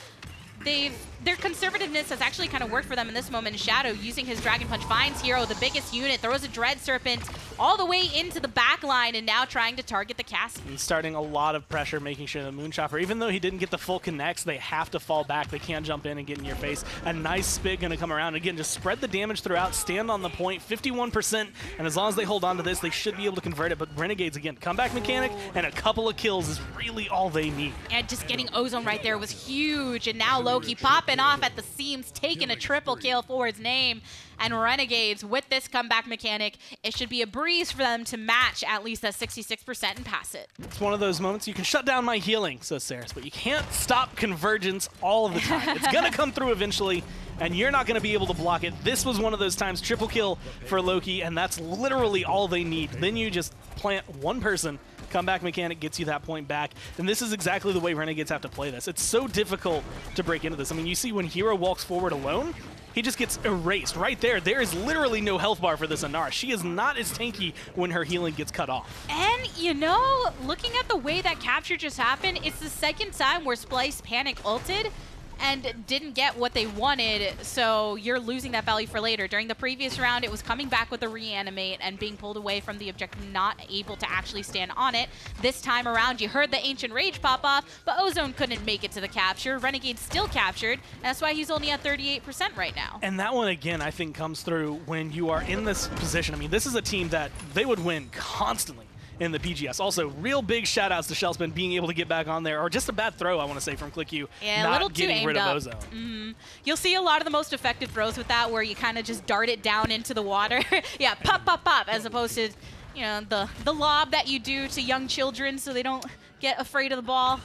their conservativeness has actually kind of worked for them in this moment. Shadow, using his Dragon Punch, finds Hero, the biggest unit, throws a Dread Serpent all the way into the back line, and now trying to target the Cassie. He's starting a lot of pressure, making sure the Moonchopper, even though he didn't get the full connects, they have to fall back. They can't jump in and get in your face. A nice spit going to come around. Again, just spread the damage throughout, stand on the point, 51%, and as long as they hold on to this, they should be able to convert it. But Renegades, again, comeback mechanic and a couple of kills is really all they need. And just getting Ozone right there was huge, and now Loki popping off at the seams, taking a triple kill for his name. And Renegades, with this comeback mechanic, it should be a breeze for them to match at least that 66% and pass it. It's one of those moments you can shut down my healing, says Saris, but you can't stop convergence all of the time. It's going to come through eventually, and you're not going to be able to block it. This was one of those times, triple kill for Loki, and that's literally all they need. Then you just plant one person, comeback mechanic gets you that point back, and this is exactly the way Renegades have to play this. It's so difficult to break into this. I mean, you see when Hero walks forward alone, he just gets erased. Right there, there is literally no health bar for this Inara. She is not as tanky when her healing gets cut off. And, you know, looking at the way that capture just happened, it's the second time where Splyce panic ulted and didn't get what they wanted, so you're losing that value for later. During the previous round, it was coming back with a reanimate and being pulled away from the objective, not able to actually stand on it. This time around, you heard the Ancient Rage pop off, but Ozone couldn't make it to the capture. Renegade still captured, and that's why he's only at 38% right now. And that one, again, I think comes through when you are in this position. I mean, this is a team that they would win constantly in the PGS. Also, real big shout-outs to Shellspin being able to get back on there, or just a bad throw, I want to say, from ClickU, yeah, not a little getting too rid aimed of up. Ozone. You'll see a lot of the most effective throws with that, where you kind of just dart it down into the water. Yeah, pop, pop, pop, as opposed to, you know, the lob that you do to young children so they don't get afraid of the ball.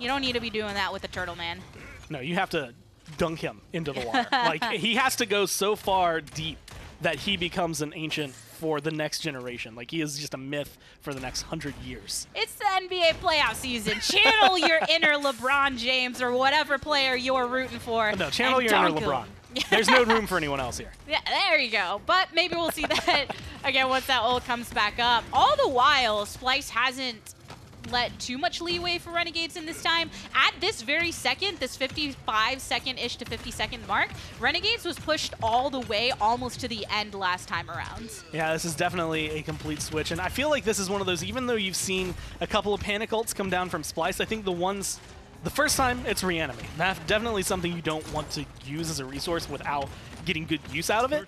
You don't need to be doing that with the Turtle Man. No, you have to dunk him into the water. Like, he has to go so far deep that he becomes an ancient for the next generation. Like, he is just a myth for the next 100 years. It's the NBA playoff season. Channel your inner LeBron James or whatever player you're rooting for. No, channel your inner LeBron. There's no room for anyone else here. Yeah, there you go. But maybe we'll see that again once that ult comes back up. All the while, Splyce hasn't let too much leeway for Renegades in this time. At this very second, this 55-second-ish to 50-second mark, Renegades was pushed all the way almost to the end last time around. Yeah, this is definitely a complete switch, and I feel like this is one of those, even though you've seen a couple of panic ults come down from Splyce, I think the first time, it's reanimate. That's definitely something you don't want to use as a resource without getting good use out of it.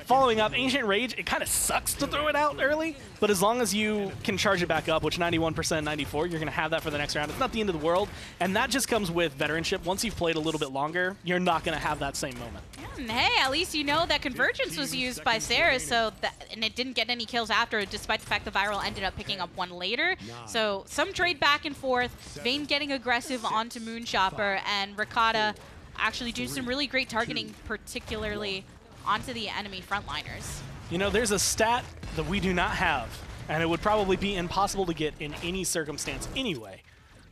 Following up, Ancient Rage, it kind of sucks to throw it out early, but as long as you can charge it back up, which 91%, 94, you're going to have that for the next round. It's not the end of the world, and that just comes with veteranship. Once you've played a little bit longer, you're not going to have that same moment. And hey, at least you know that Convergence was used by Saris, and it didn't get any kills after, despite the fact the Viral ended up picking up one later. So some trade back and forth, Vayne getting aggressive onto Moonchopper, and Ricotta actually do some really great targeting, particularly onto the enemy frontliners. You know, there's a stat that we do not have, and it would probably be impossible to get in any circumstance anyway.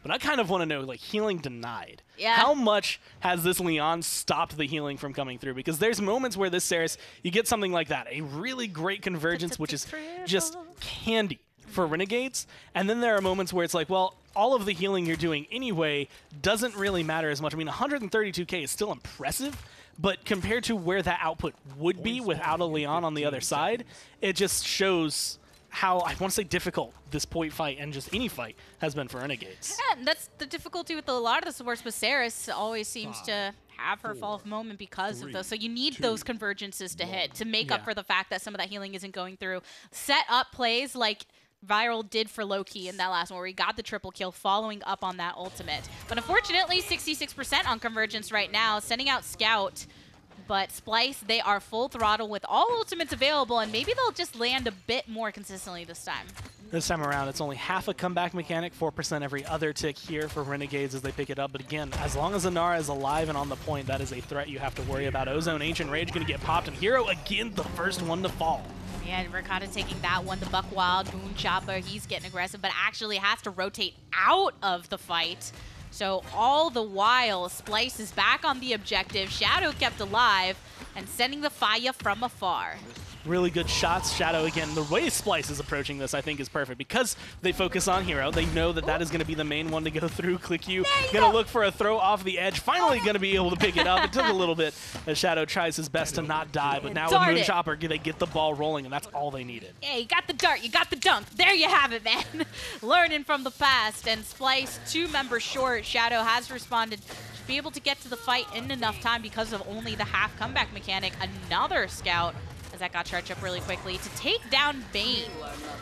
But I kind of want to know, like, healing denied. Yeah. How much has this Leon stopped the healing from coming through? Because there's moments where this Saris, you get something like that, a really great convergence, which is just candy for Renegades. And then there are moments where it's like, well, all of the healing you're doing anyway doesn't really matter as much. I mean, 132k is still impressive, but compared to where that output would be without a Leon on the other side, it just shows how, I want to say, difficult this point fight and just any fight has been for Renegades. Yeah, and that's the difficulty with a lot of the supports, but Saris always seems to have her fall off moment because of those. So you need those convergences to hit to make up for the fact that some of that healing isn't going through. Set up plays like Viral did for Loki in that last one where he got the triple kill following up on that ultimate. But unfortunately, 66% on Convergence right now, sending out Scout. But Splyce, they are full throttle with all ultimates available, and maybe they'll just land a bit more consistently this time. This time around, it's only half a comeback mechanic, 4% every other tick here for Renegades as they pick it up. But again, as long as Inara is alive and on the point, that is a threat you have to worry about. Ozone, Ancient Rage going to get popped, and Hero again, the first one to fall. And Ricotta taking that one, the Buck Wild, Moon Chopper, he's getting aggressive, but actually has to rotate out of the fight. So all the while, Splyce is back on the objective, Shadow kept alive, and sending the fire from afar. Really good shots. Shadow, again, the way Splyce is approaching this, I think, is perfect. Because they focus on Hero, they know that that is going to be the main one to go through. Click you, going to look for a throw off the edge. Finally going to be able to pick it up. It took a little bit as Shadow tries his best to not die. But now with Moon Chopper, they get the ball rolling, and that's all they needed. Yeah, you got the dart, you got the dunk. There you have it, man. Learning from the past. And Splyce, 2 members short. Shadow has responded to be able to get to the fight in enough time because of only the half comeback mechanic. Another scout, as that got charged up really quickly, to take down Bane.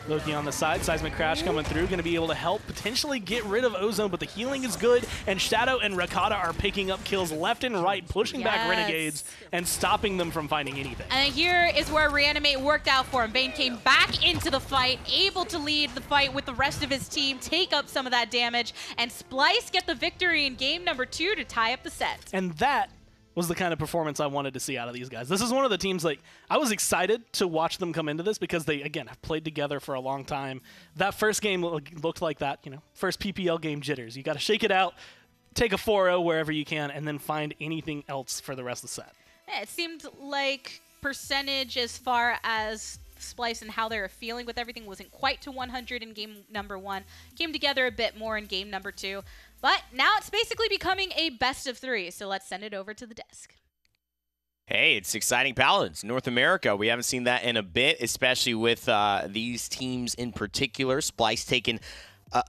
Loki on the side, Seismic Crash coming through, going to be able to help potentially get rid of Ozone, but the healing is good, and Shadow and Ricotta are picking up kills left and right, pushing back Renegades and stopping them from finding anything. And here is where Reanimate worked out for him. Bane came back into the fight, able to lead the fight with the rest of his team, take up some of that damage, and Splyce get the victory in game number 2 to tie up the set. And that was the kind of performance I wanted to see out of these guys. This is one of the teams, like, I was excited to watch them come into this because they, again, have played together for a long time. That first game looked like that, you know, first PPL game jitters. You got to shake it out, take a 4-0 wherever you can, and then find anything else for the rest of the set. Yeah, it seemed like percentage as far as Splyce and how they were feeling with everything wasn't quite to 100 in game number 1. Came together a bit more in game number 2. But now it's basically becoming a best of 3, so let's send it over to the desk. Hey, it's exciting Paladins, North America. We haven't seen that in a bit, especially with these teams in particular. Splyce taking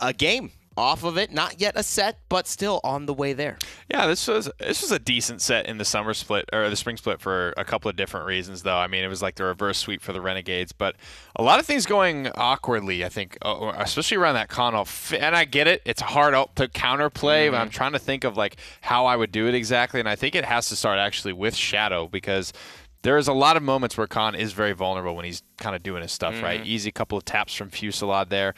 a game off of it, not yet a set, but still on the way there. Yeah, this was a decent set in the summer split, or the spring split, for a couple of different reasons, though. I mean, it was like the reverse sweep for the Renegades, but a lot of things going awkwardly, I think, especially around that con ult. And I get it, it's hard to counterplay, but I'm trying to think of like how I would do it exactly, and I think it has to start actually with Shadow, because there is a lot of moments where Khan is very vulnerable when he's kind of doing his stuff, right? Easy couple of taps from Fusillade there.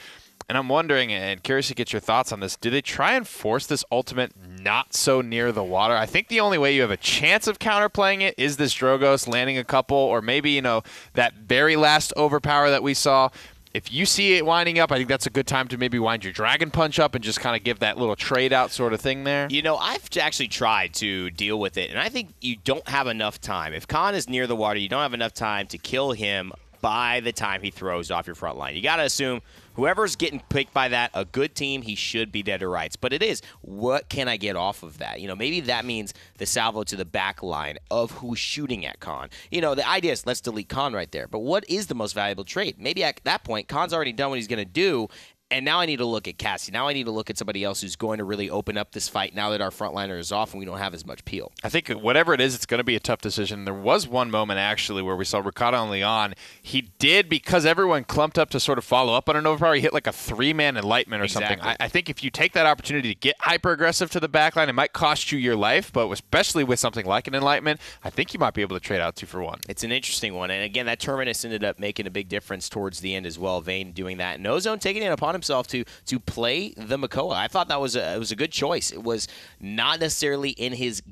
And I'm wondering, and curious to get your thoughts on this, do they try and force this ultimate not so near the water? I think the only way you have a chance of counterplaying it is this Drogos landing a couple, or maybe, you know, that very last overpower that we saw. If you see it winding up, I think that's a good time to maybe wind your Dragon Punch up and just kind of give that little trade out sort of thing there. You know, I've actually tried to deal with it, and I think you don't have enough time. If Khan is near the water, you don't have enough time to kill him by the time he throws off your front line. You got to assume whoever's getting picked by that, a good team, he should be dead to rights. But it is, what can I get off of that? You know, maybe that means the salvo to the back line of who's shooting at Khan. You know, the idea is let's delete Khan right there. But what is the most valuable trade? Maybe at that point, Khan's already done what he's going to do, and now I need to look at Cassie. Now I need to look at somebody else who's going to really open up this fight now that our frontliner is off and we don't have as much peel. I think whatever it is, it's going to be a tough decision. There was one moment, actually, where we saw Ricotta on Leon. He did, because everyone clumped up to sort of follow up on an overpower, he hit like a 3-man enlightenment or something. I think if you take that opportunity to get hyper-aggressive to the backline, it might cost you your life, but especially with something like an enlightenment, I think you might be able to trade out 2 for 1. It's an interesting one. And again, that Terminus ended up making a big difference towards the end as well. Vayne doing that. And Ozone taking it upon himself to play the Makoa. I thought that was a good choice. It was not necessarily in his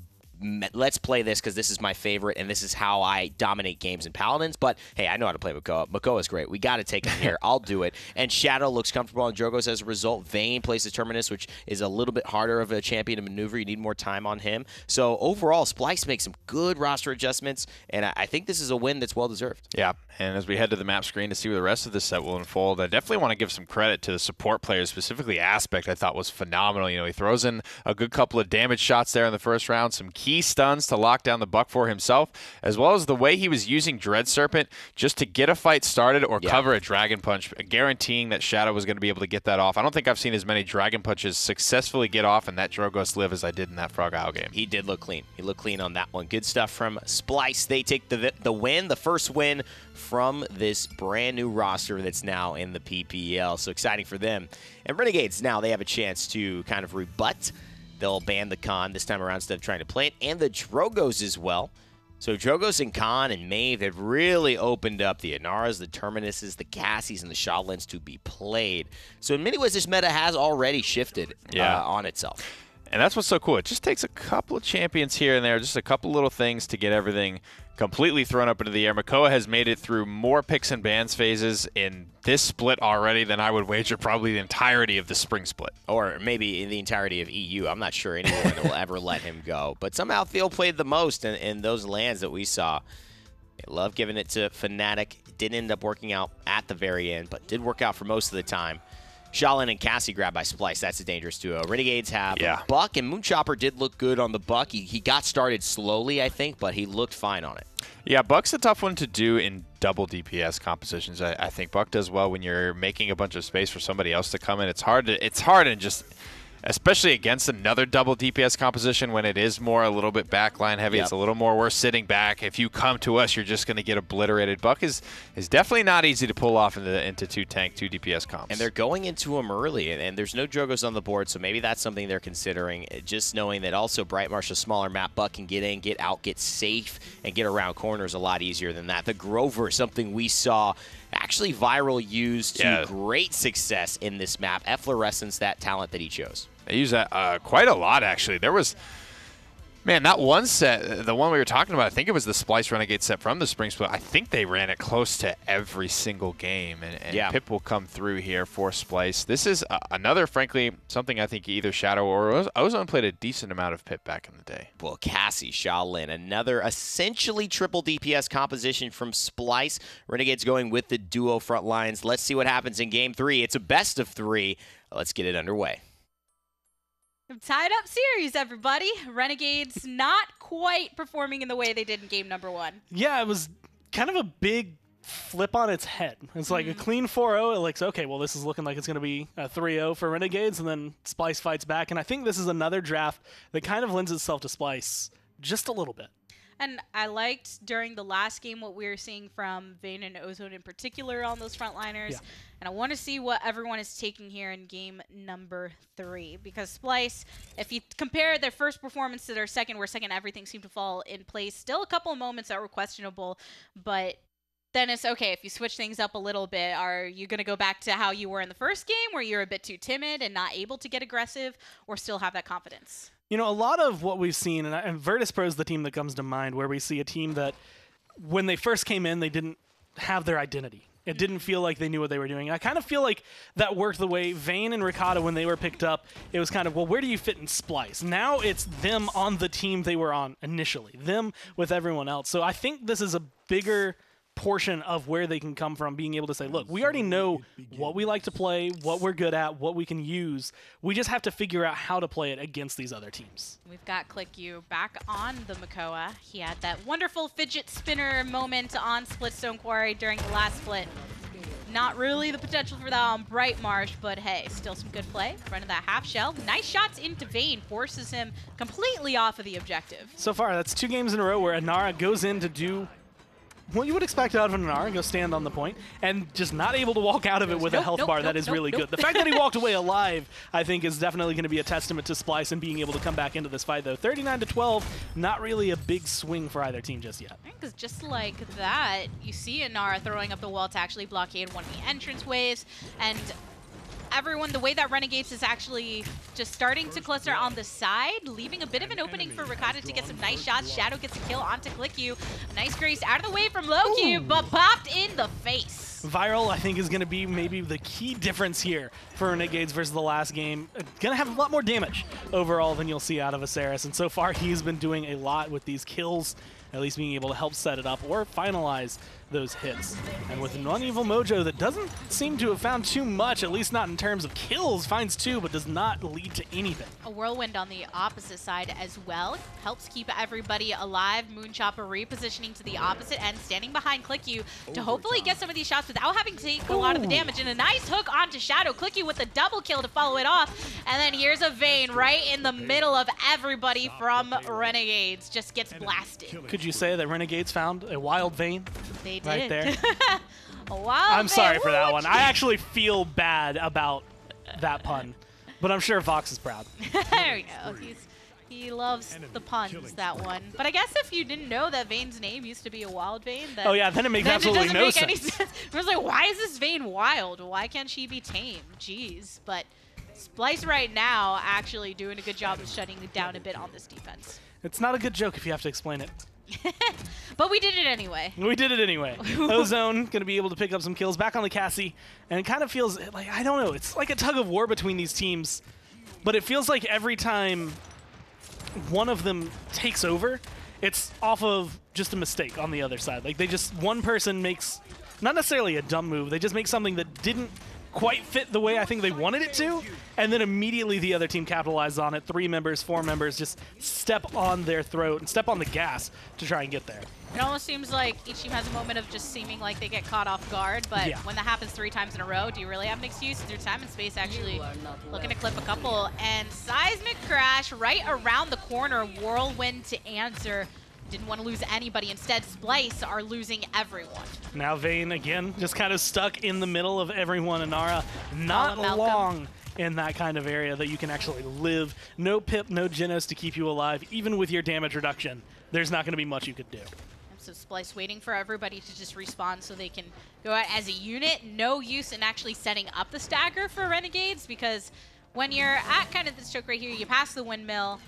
let's play this because this is my favorite and this is how I dominate games in Paladins, but hey, I know how to play Makoa. Makoa's great. We got to take him here. I'll do it. And Shadow looks comfortable on Drogos as a result. Vayne plays the Terminus, which is a little bit harder of a champion to maneuver. You need more time on him. So overall, Splyce makes some good roster adjustments, and I think this is a win that's well-deserved. Yeah, and as we head to the map screen to see where the rest of this set will unfold, I definitely want to give some credit to the support players, specifically Aspect. I thought was phenomenal. You know, he throws in a good couple of damage shots there in the first round, some key stuns to lock down the buck for himself, as well as the way he was using Dread Serpent just to get a fight started or cover a Dragon Punch, guaranteeing that Shadow was going to be able to get that off. I don't think I've seen as many Dragon Punches successfully get off in that Drogos live as I did in that Frog Isle game. He did look clean. He looked clean on that one. Good stuff from Splyce. They take the win, the first win from this brand new roster that's now in the PPL. So exciting for them. And Renegades, now they have a chance to kind of rebut. They'll ban the con this time around instead of trying to play it. And the Drogos as well. So Drogos and Khan and Maeve have really opened up the Inaras, the Terminuses, the Cassies, and the Shaolins to be played. So in many ways, this meta has already shifted on itself. And that's what's so cool. It just takes a couple of champions here and there, just a couple little things to get everything completely thrown up into the air. Makoa has made it through more picks and bans phases in this split already than I would wager probably the entirety of the spring split. Or maybe in the entirety of EU. I'm not sure anyone will ever let him go. But somehow Theo played the most in those lands that we saw. I love giving it to Fnatic. It didn't end up working out at the very end, but did work out for most of the time. Shaolin and Cassie grabbed by Splyce. That's a dangerous duo. Renegades have Buck, and Moonchopper did look good on the Buck. He got started slowly, I think, but he looked fine on it. Yeah, Buck's a tough one to do in double DPS compositions. I think Buck does well when you're making a bunch of space for somebody else to come in. It's hard and just, especially against another double DPS composition when it is more a little bit backline heavy. It's a little more worth sitting back. If you come to us, you're just going to get obliterated. Buck is definitely not easy to pull off into 2 tank, 2 DPS comps. And they're going into him early, and there's no Drogos on the board, so maybe that's something they're considering. Just knowing that also Bright Marsh, a smaller map, Buck can get in, get out, get safe, and get around corners a lot easier than that. The Grover, something we saw actually Viral used to great success in this map. Efflorescence, that talent that he chose. They use that quite a lot, actually. There was, man, that one set, the one we were talking about, I think it was the Splyce Renegade set from the spring split. I think they ran it close to every single game, and Pip will come through here for Splyce. This is another, frankly, something I think either Shadow or Ozone played a decent amount of Pip back in the day. Well, Cassie, Shaolin, another essentially triple DPS composition from Splyce. Renegades going with the duo front lines. Let's see what happens in Game 3. It's a best of 3. Let's get it underway. Tied up series, everybody. Renegades not quite performing in the way they did in game number 1. Yeah, it was kind of a big flip on its head. It's like a clean 4-0. It looks, okay, well, this is looking like it's going to be a 3-0 for Renegades, and then Splyce fights back. And I think this is another draft that kind of lends itself to Splyce just a little bit. And I liked during the last game what we were seeing from Vayne and Ozone in particular on those frontliners. Yeah. And I want to see what everyone is taking here in game number 3. Because Splyce, if you compare their first performance to their second, where second everything seemed to fall in place, still a couple of moments that were questionable, but then it's okay, if you switch things up a little bit, are you going to go back to how you were in the first game where you're a bit too timid and not able to get aggressive, or still have that confidence? You know, a lot of what we've seen, and Virtus Pro is the team that comes to mind, where we see a team that when they first came in, they didn't have their identity. It didn't feel like they knew what they were doing. I kind of feel like that worked the way Vayne and Ricotta, when they were picked up, it was kind of, well, where do you fit in Splyce? Now it's them on the team they were on initially, them with everyone else. So I think this is a bigger portion of where they can come from, being able to say, look, we already know what we like to play, what we're good at, what we can use. We just have to figure out how to play it against these other teams. We've got ClickU back on the Makoa. He had that wonderful fidget spinner moment on Splitstone Quarry during the last split. Not really the potential for that on Bright Marsh, but hey, still some good play. Front of that half shell. Nice shots into Vayne, forces him completely off of the objective. So far, that's 2 games in a row where Inara goes in to do what you would expect out of an Inara, go stand on the point, and just not able to walk out of it with a health bar. That is really good. The fact that he walked away alive, I think, is definitely going to be a testament to Splyce and being able to come back into this fight, though. 39-12, not really a big swing for either team just yet. Because just like that, you see Inara throwing up the wall to actually blockade one of the entrance waves, and everyone, the way that Renegades is actually just starting to cluster on the side, leaving a bit of an opening for Ricotta to get some nice shots. Shadow gets a kill onto ClickU. Nice grace out of the way from Loki, but popped in the face. Viral, I think, is going to be maybe the key difference here for Renegades versus the last game. Going to have a lot more damage overall than you'll see out of Aceris, and so far he's been doing a lot with these kills, at least being able to help set it up or finalize those hits. And with One Evil Mojo that doesn't seem to have found too much, at least not in terms of kills, finds 2, but does not lead to anything. A whirlwind on the opposite side as well. Helps keep everybody alive. Moonchopper repositioning to the opposite end, standing behind ClickU to hopefully get some of these shots without having to take a lot of the damage. And a nice hook onto Shadow. ClickU with a double kill to follow it off. And then here's a Vayne right in the middle of everybody from Renegades. Just gets blasted. Could you say that Renegades found a wild Vayne? They did. Right there. I'm sorry for that one. I actually feel bad about that pun, but I'm sure Vox is proud. There we go. He loves the puns, that one. But I guess if you didn't know that Vayne's name used to be a wild Vayne, then Oh yeah, then it makes absolutely doesn't no make any sense. sense. I was like, why is this Vayne wild? Why can't she be tame? Jeez. But Splyce right now actually doing a good job of shutting it down a bit on this defense. It's not a good joke if you have to explain it. But we did it anyway. We did it anyway. Ozone going to be able to pick up some kills back on the Cassie, and it kind of feels like, I don't know, it's like a tug of war between these teams, but it feels like every time one of them takes over, it's off of just a mistake on the other side. Like one person makes, not necessarily a dumb move, they just make something that didn't quite fit the way I think they wanted it to, and then immediately the other team capitalizes on it. 3 members, 4 members just step on their throat and step on the gas to try and get there. It almost seems like each team has a moment of just seeming like they get caught off guard, but Yeah. when that happens 3 times in a row, do you really have an excuse? Through time and space, actually looking to clip a couple, and Seismic Crash right around the corner, Whirlwind to answer. Didn't want to lose anybody. Instead, Splyce are losing everyone. Now Vayne, again, just kind of stuck in the middle of everyone. Inara, not Malcolm. long in that kind of area that you can actually live. No Pip, no Genos to keep you alive. Even with your damage reduction, there's not going to be much you could do. So Splyce waiting for everybody to just respawn so they can go out as a unit. No use in actually setting up the stagger for Renegades, because when you're at kind of this choke right here, you pass the windmill,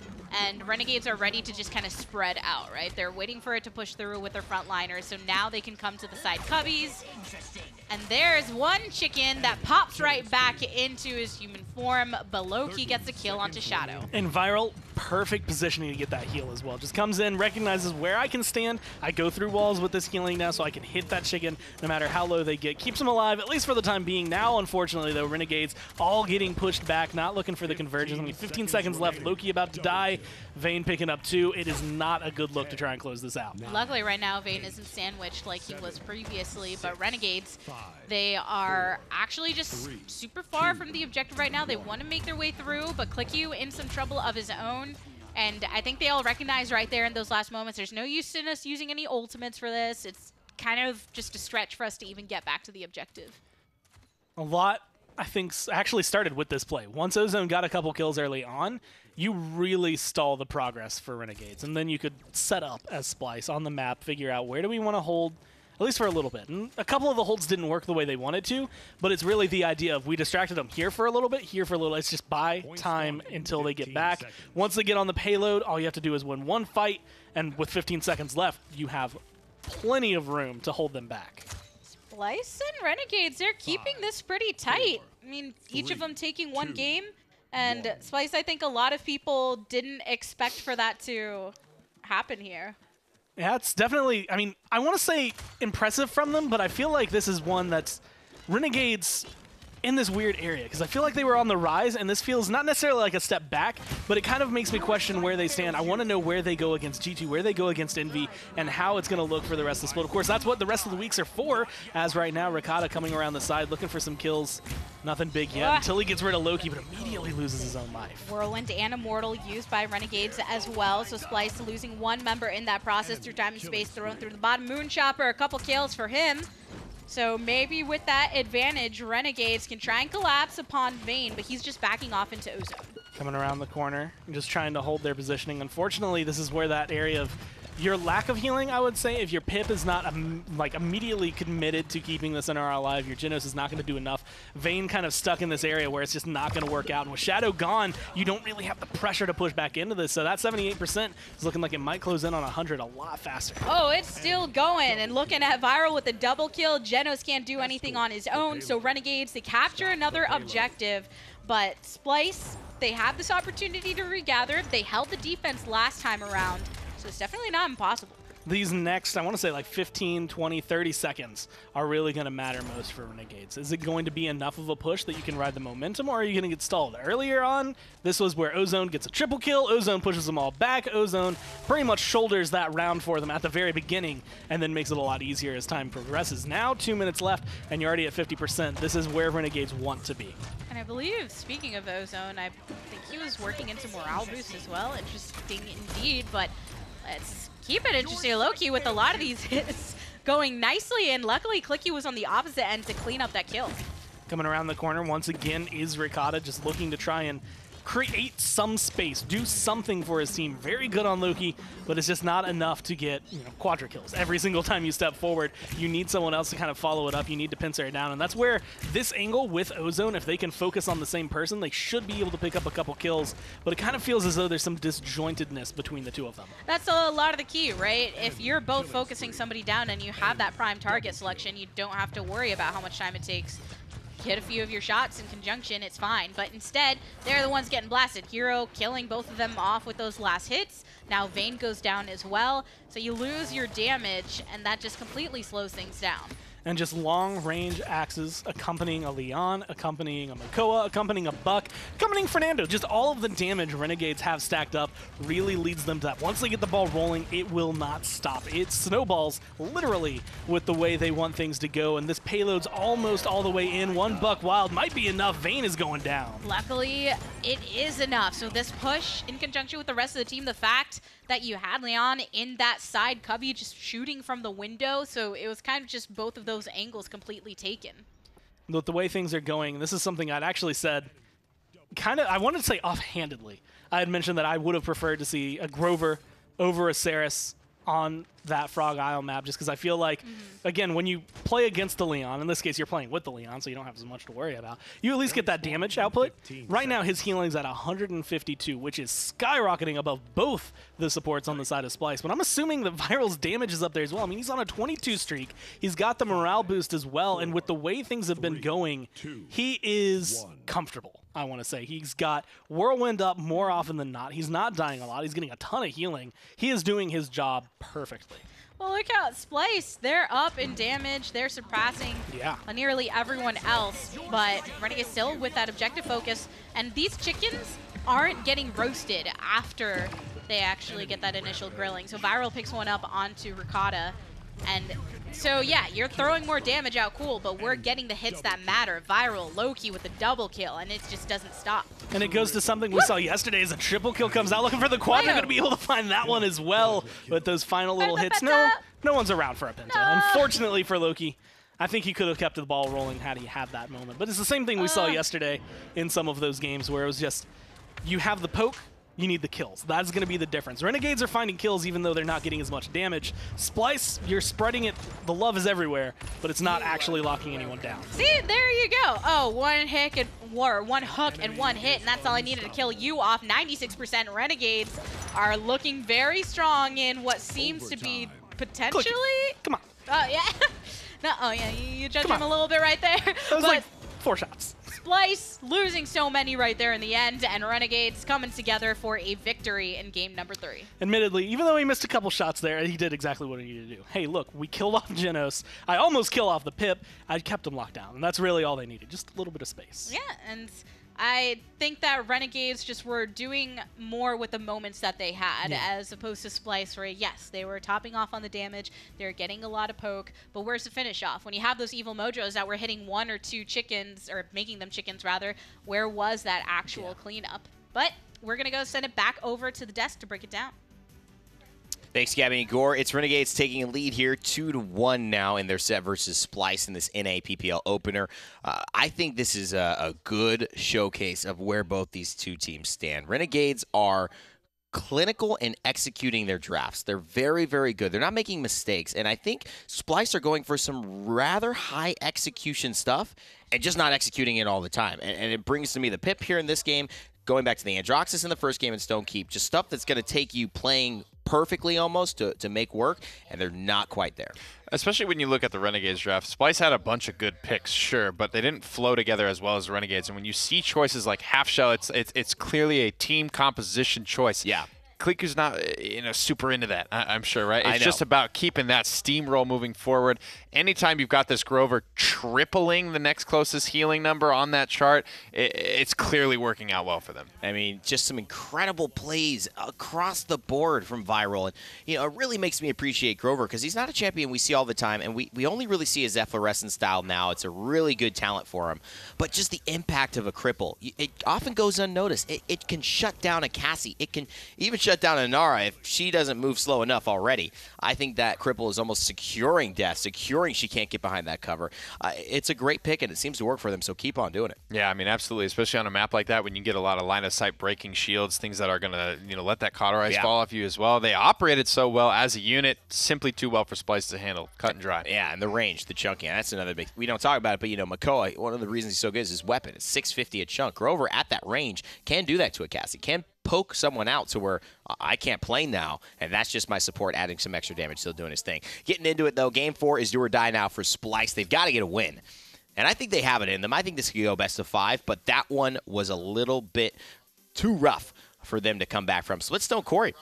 and Renegades are ready to just kind of spread out, right? They're waiting for it to push through with their frontliners, so now they can come to the side cubbies. And there's one chicken that pops right back into his human form. Beloki gets a kill onto Shadow. And Viral, perfect positioning to get that heal as well. Just comes in, recognizes where I can stand. I go through walls with this healing now so I can hit that chicken no matter how low they get. Keeps them alive, at least for the time being. Now, unfortunately, though, Renegades all getting pushed back, not looking for the convergence. I mean, 15 seconds left. Loki about to die. Vayne picking up 2. It is not a good look to try and close this out. Luckily, right now, Vayne isn't sandwiched like he was previously, but Renegades, they are actually just super far from the objective right now. They want to make their way through, but ClickU in some trouble of his own. And I think they all recognize right there in those last moments, there's no use in us using any ultimates for this. It's kind of just a stretch for us to even get back to the objective. A lot, I think, actually started with this play. Once Ozone got a couple kills early on, you really stall the progress for Renegades. And then you could set up as Splyce on the map, figure out where do we want to hold, at least for a little bit. And a couple of the holds didn't work the way they wanted to, but it's really the idea of we distracted them here for a little bit, here for a little. It's just buy time until they get back. Once they get on the payload, all you have to do is win one fight, and with 15 seconds left, you have plenty of room to hold them back. Splyce and Renegades, they're keeping this pretty tight. I mean, each of them taking one game, and Splyce, I think a lot of people didn't expect for that to happen here. Yeah, it's definitely, I mean, I want to say impressive from them, but I feel like this is one that's Renegades in this weird area, because I feel like they were on the rise, and this feels not necessarily like a step back, but it kind of makes me question where they stand. I want to know where they go against G2, where they go against Envy, and how it's going to look for the rest of the split. Of course, that's what the rest of the weeks are for, as right now, Ricotta coming around the side, looking for some kills. Nothing big yet, until he gets rid of Loki, but immediately loses his own life. Whirlwind and Immortal used by Renegades as well, so Splyce losing one member in that process through time and space, thrown through the bottom. Moonchopper, a couple kills for him. So maybe with that advantage, Renegades can try and collapse upon Vayne, but he's just backing off into Ozone. Coming around the corner and just trying to hold their positioning. Unfortunately, this is where that area of your lack of healing, I would say, if your Pip is not like immediately committed to keeping this NR alive, your Genos is not going to do enough. Vayne kind of stuck in this area where it's just not going to work out. And with Shadow gone, you don't really have the pressure to push back into this. So that 78% is looking like it might close in on 100 a lot faster. Oh, it's still going. And looking at Viral with a double kill, Genos can't do anything on his own. So Renegades, they capture another objective. But Splyce, they have this opportunity to regather. They held the defense last time around. So it's definitely not impossible. These next, I want to say like 15, 20, 30 seconds are really going to matter most for Renegades. Is it going to be enough of a push that you can ride the momentum, or are you going to get stalled? Earlier on, this was where Ozone gets a triple kill. Ozone pushes them all back. Ozone pretty much shoulders that round for them at the very beginning and then makes it a lot easier as time progresses. Now 2 minutes left and you're already at 50%. This is where Renegades want to be. And I believe, speaking of Ozone, I think he was working into morale boost as well. Interesting indeed, but let's keep it interesting. Loki with a lot of these hits going nicely, and luckily ClickU was on the opposite end to clean up that kill. Coming around the corner once again is Ricotta, just looking to try and create some space, do something for his team. Very good on Loki, but it's just not enough to get, quadra kills. Every single time you step forward, you need someone else to kind of follow it up. You need to pincer it down, and that's where this angle with Ozone, if they can focus on the same person, they should be able to pick up a couple kills, but it kind of feels as though there's some disjointedness between the two of them. That's a lot of the key, right? If you're both focusing somebody down and you have that prime target selection, you don't have to worry about how much time it takes. Hit a few of your shots in conjunction, it's fine. But instead, they're the ones getting blasted. Hero killing both of them off with those last hits. Now Vayne goes down as well. So you lose your damage, and that just completely slows things down. And just long-range axes accompanying a Leon, accompanying a Makoa, accompanying a Buck, accompanying Fernando. Just all of the damage Renegades have stacked up really leads them to that. Once they get the ball rolling, it will not stop. It snowballs literally with the way they want things to go, and this payload's almost all the way in. One Buck Wild might be enough. Vayne is going down. Luckily, it is enough. So this push, in conjunction with the rest of the team, the fact that you had Leon in that side cubby just shooting from the window, so it was kind of just both of those angles completely taken. With the way things are going, this is something I'd actually said I wanted to say offhandedly. I had mentioned that I would have preferred to see a Grover over a Saris on that Frog Isle map, just because I feel like, again, when you play against the Leon, in this case you're playing with the Leon, so you don't have as much to worry about, you at least get that damage output. Right now his healing's at 152, which is skyrocketing above both the supports on the side of Splyce, but I'm assuming that Viral's damage is up there as well. I mean, he's on a 22 streak, he's got the morale boost as well, and with the way things have been going, he is comfortable. I want to say. He's got Whirlwind up more often than not. He's not dying a lot. He's getting a ton of healing. He is doing his job perfectly. Well, look out, Splyce. They're up in damage. They're surpassing nearly everyone else. But Renegade still with that objective focus. And these chickens aren't getting roasted after they actually get that initial grilling. So Viral picks one up onto Ricotta. And so, yeah, you're throwing more damage out, cool, but we're getting the hits that matter. Viral, Loki with a double kill, and it just doesn't stop. And it goes to something we saw yesterday as a triple kill comes out looking for the quad. They're going to be able to find that one as well with those final little hits. No one's around for a Penta. Unfortunately for Loki, I think he could have kept the ball rolling had he had that moment. But it's the same thing we saw yesterday in some of those games where it was just, you have the poke, you need the kills. That's going to be the difference. Renegades are finding kills even though they're not getting as much damage. Splyce, you're spreading it. The love is everywhere, but it's not actually locking anyone down. See, there you go. Oh, one hook and one hit, and that's all I needed to kill you off. 96% Renegades are looking very strong in what seems to be potentially... Come on. Oh, yeah. No, oh, yeah, you judged him a little bit right there. That was like 4 shots. Splyce losing so many right there in the end, and Renegades coming together for a victory in game number 3. Admittedly, even though he missed a couple shots there, he did exactly what he needed to do. Hey, look, we killed off Genos. I almost killed off the Pip. I kept him locked down, and that's really all they needed, just a little bit of space. Yeah, and I think that Renegades just were doing more with the moments that they had as opposed to Splyce, where, yes, they were topping off on the damage, they were getting a lot of poke, but where's the finish off? When you have those evil mojos that were hitting 1 or 2 chickens, or making them chickens rather, where was that actual cleanup? But we're going to go send it back over to the desk to break it down. Thanks, Gabby and Gore. It's Renegades taking a lead here, 2-1 now in their set versus Splyce in this NA PPL opener. I think this is a good showcase of where both these two teams stand. Renegades are clinical in executing their drafts. They're very, very good. They're not making mistakes. And I think Splyce are going for some rather high execution stuff and just not executing it all the time. And it brings to me the Pip here in this game, going back to the Androxus in the first game and Stonekeep, just stuff that's going to take you playing perfectly almost to make work, and they're not quite there. Especially when you look at the Renegades draft. Splyce had a bunch of good picks, sure, but they didn't flow together as well as the Renegades. And when you see choices like Half Shell, it's clearly a team composition choice. Yeah. Kliku's not super into that, I'm sure, right? It's just about keeping that steamroll moving forward. Anytime you've got this Grover tripling the next closest healing number on that chart, it's clearly working out well for them. I mean, just some incredible plays across the board from Viral. And, it really makes me appreciate Grover because he's not a champion we see all the time, and we only really see his efflorescent style now. It's a really good talent for him. But just the impact of a cripple, it often goes unnoticed. It can shut down a Cassie. It can even shut shut down Inara if she doesn't move slow enough already. I think that cripple is almost securing Death, securing she can't get behind that cover. It's a great pick, and it seems to work for them, so keep on doing it. Yeah, I mean, absolutely, especially on a map like that when you get a lot of line-of-sight breaking shields, things that are going to let that cauterize fall off you as well. They operated so well as a unit, simply too well for Splyce to handle, cut and dry. Yeah, and the range, the chunking, that's another big – we don't talk about it, but, Makoa, one of the reasons he's so good is his weapon. It's 650 a chunk. Grover at that range can do that to a Cassie, can poke someone out to where I can't play now, and that's just my support adding some extra damage, still doing his thing. Getting into it, though, Game 4 is do or die now for Splyce. They've got to get a win, and I think they have it in them. I think this could go best of 5, but that one was a little bit too rough for them to come back from. Splitstone Corey.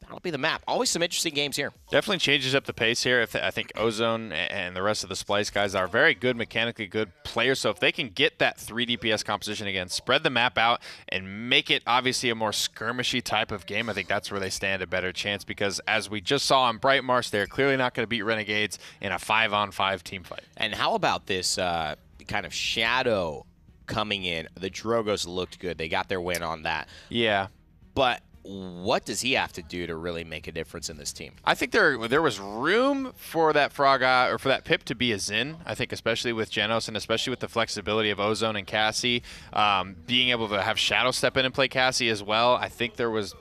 That'll be the map. Always some interesting games here. Definitely changes up the pace here. I think Ozone and the rest of the Splyce guys are very good, mechanically good players. So if they can get that 3 DPS composition again, spread the map out, and make it obviously a more skirmishy type of game, I think that's where they stand a better chance. Because as we just saw on Bright Marsh, they're clearly not going to beat Renegades in a 5-on-5 team fight. And how about this kind of shadow coming in? The Drogos looked good. They got their win on that. Yeah. But what does he have to do to really make a difference in this team? I think there was room for that Frog Eye, or for that Pip to be a Xin. I think especially with Genos and especially with the flexibility of Ozone and Cassie, being able to have Shadow step in and play Cassie as well. I think there was,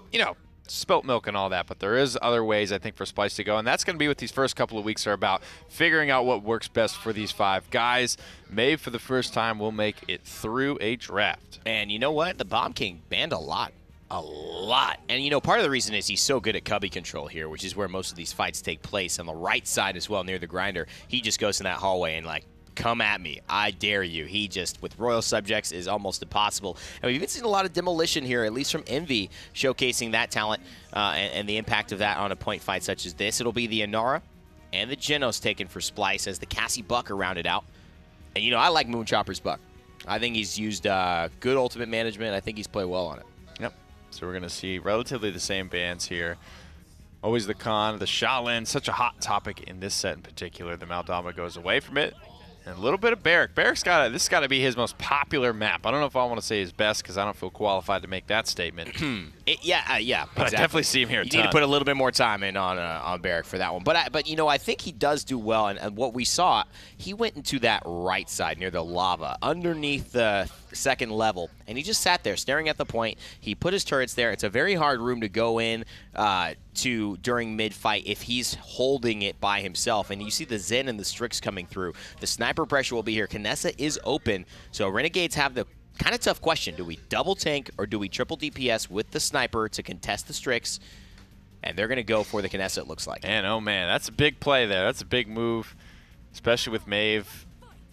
spilt milk and all that, but there is other ways, I think, for Splyce to go, and that's going to be what these first couple of weeks are about, figuring out what works best for these 5 guys. Maeve, for the first time, will make it through a draft. And you know what? The Bomb King banned a lot. A lot. And, part of the reason is he's so good at cubby control here, which is where most of these fights take place. On the right side as well, near the grinder, he just goes in that hallway and, come at me. I dare you. He just, with Royal Subjects, is almost impossible. And we've even seen a lot of demolition here, at least from Envy, showcasing that talent and the impact of that on a point fight such as this. It'll be the Inara and the Genos taken for Splyce as the Cassie Buck are rounded out. And, I like Moonchopper's Buck. I think he's used good ultimate management. I think he's played well on it. Yep. So we're going to see relatively the same bans here. Always the Khan, the Shaolin, such a hot topic in this set in particular. The Maldama goes away from it. And a little bit of Barrack. Barrack's this has got to be his most popular map. I don't know if I want to say his best because I don't feel qualified to make that statement. Yeah, but exactly. I definitely see him here. You need to put a little bit more time in on Barrack for that one. But I think he does do well. And what we saw, he went into that right side near the lava, underneath the second level, and he just sat there staring at the point. He put his turrets there. It's a very hard room to go in to during mid-fight if he's holding it by himself. And you see the Zen and the Strix coming through. The sniper pressure will be here. Kinessa is open, so Renegades have the kind of tough question. Do we double tank or do we triple DPS with the sniper to contest the Strix? And they're going to go for the Kinessa, it looks like. And, oh, man, that's a big play there. That's a big move, especially with Maeve,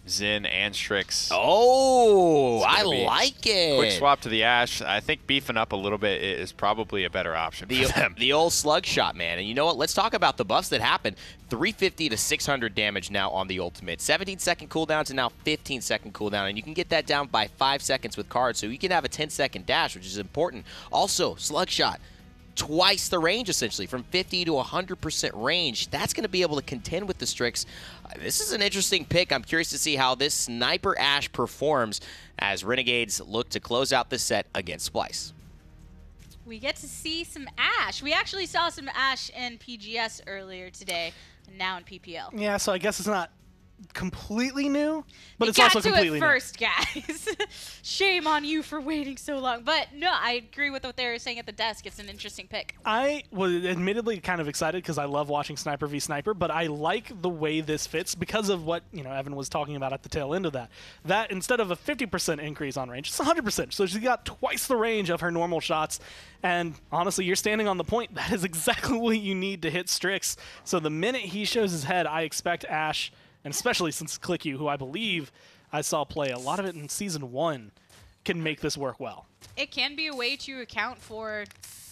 Xin, and Strix. Oh, I like it. Quick swap to the Ashe. I think beefing up a little bit is probably a better option for them. The old slug shot, man. And you know what? Let's talk about the buffs that happen. 350 to 600 damage now on the ultimate. 17-second cooldown to now 15-second cooldown. And you can get that down by 5 seconds with cards. So you can have a 10-second dash, which is important. Also, slug shot. Twice the range, essentially, from 50 to 100% range. That's going to be able to contend with the Strix. This is an interesting pick. I'm curious to see how this Sniper Ashe performs as Renegades look to close out the set against Splyce. We get to see some Ashe. We actually saw some Ashe in PGS earlier today, and now in PPL. Yeah, so I guess it's not completely new, but it's got also to completely it first, guys. Shame on you for waiting so long. But no, I agree with what they were saying at the desk. It's an interesting pick. I was admittedly kind of excited because I love watching Sniper v Sniper, but I like the way this fits because of what Evan was talking about at the tail end of that. That instead of a 50% increase on range, it's 100%. So she got twice the range of her normal shots. And honestly, you're standing on the point. That is exactly what you need to hit Strix. So the minute he shows his head, I expect Ashe, and especially since ClickU, who I believe I saw play a lot of it in Season 1, can make this work well. It can be a way to account for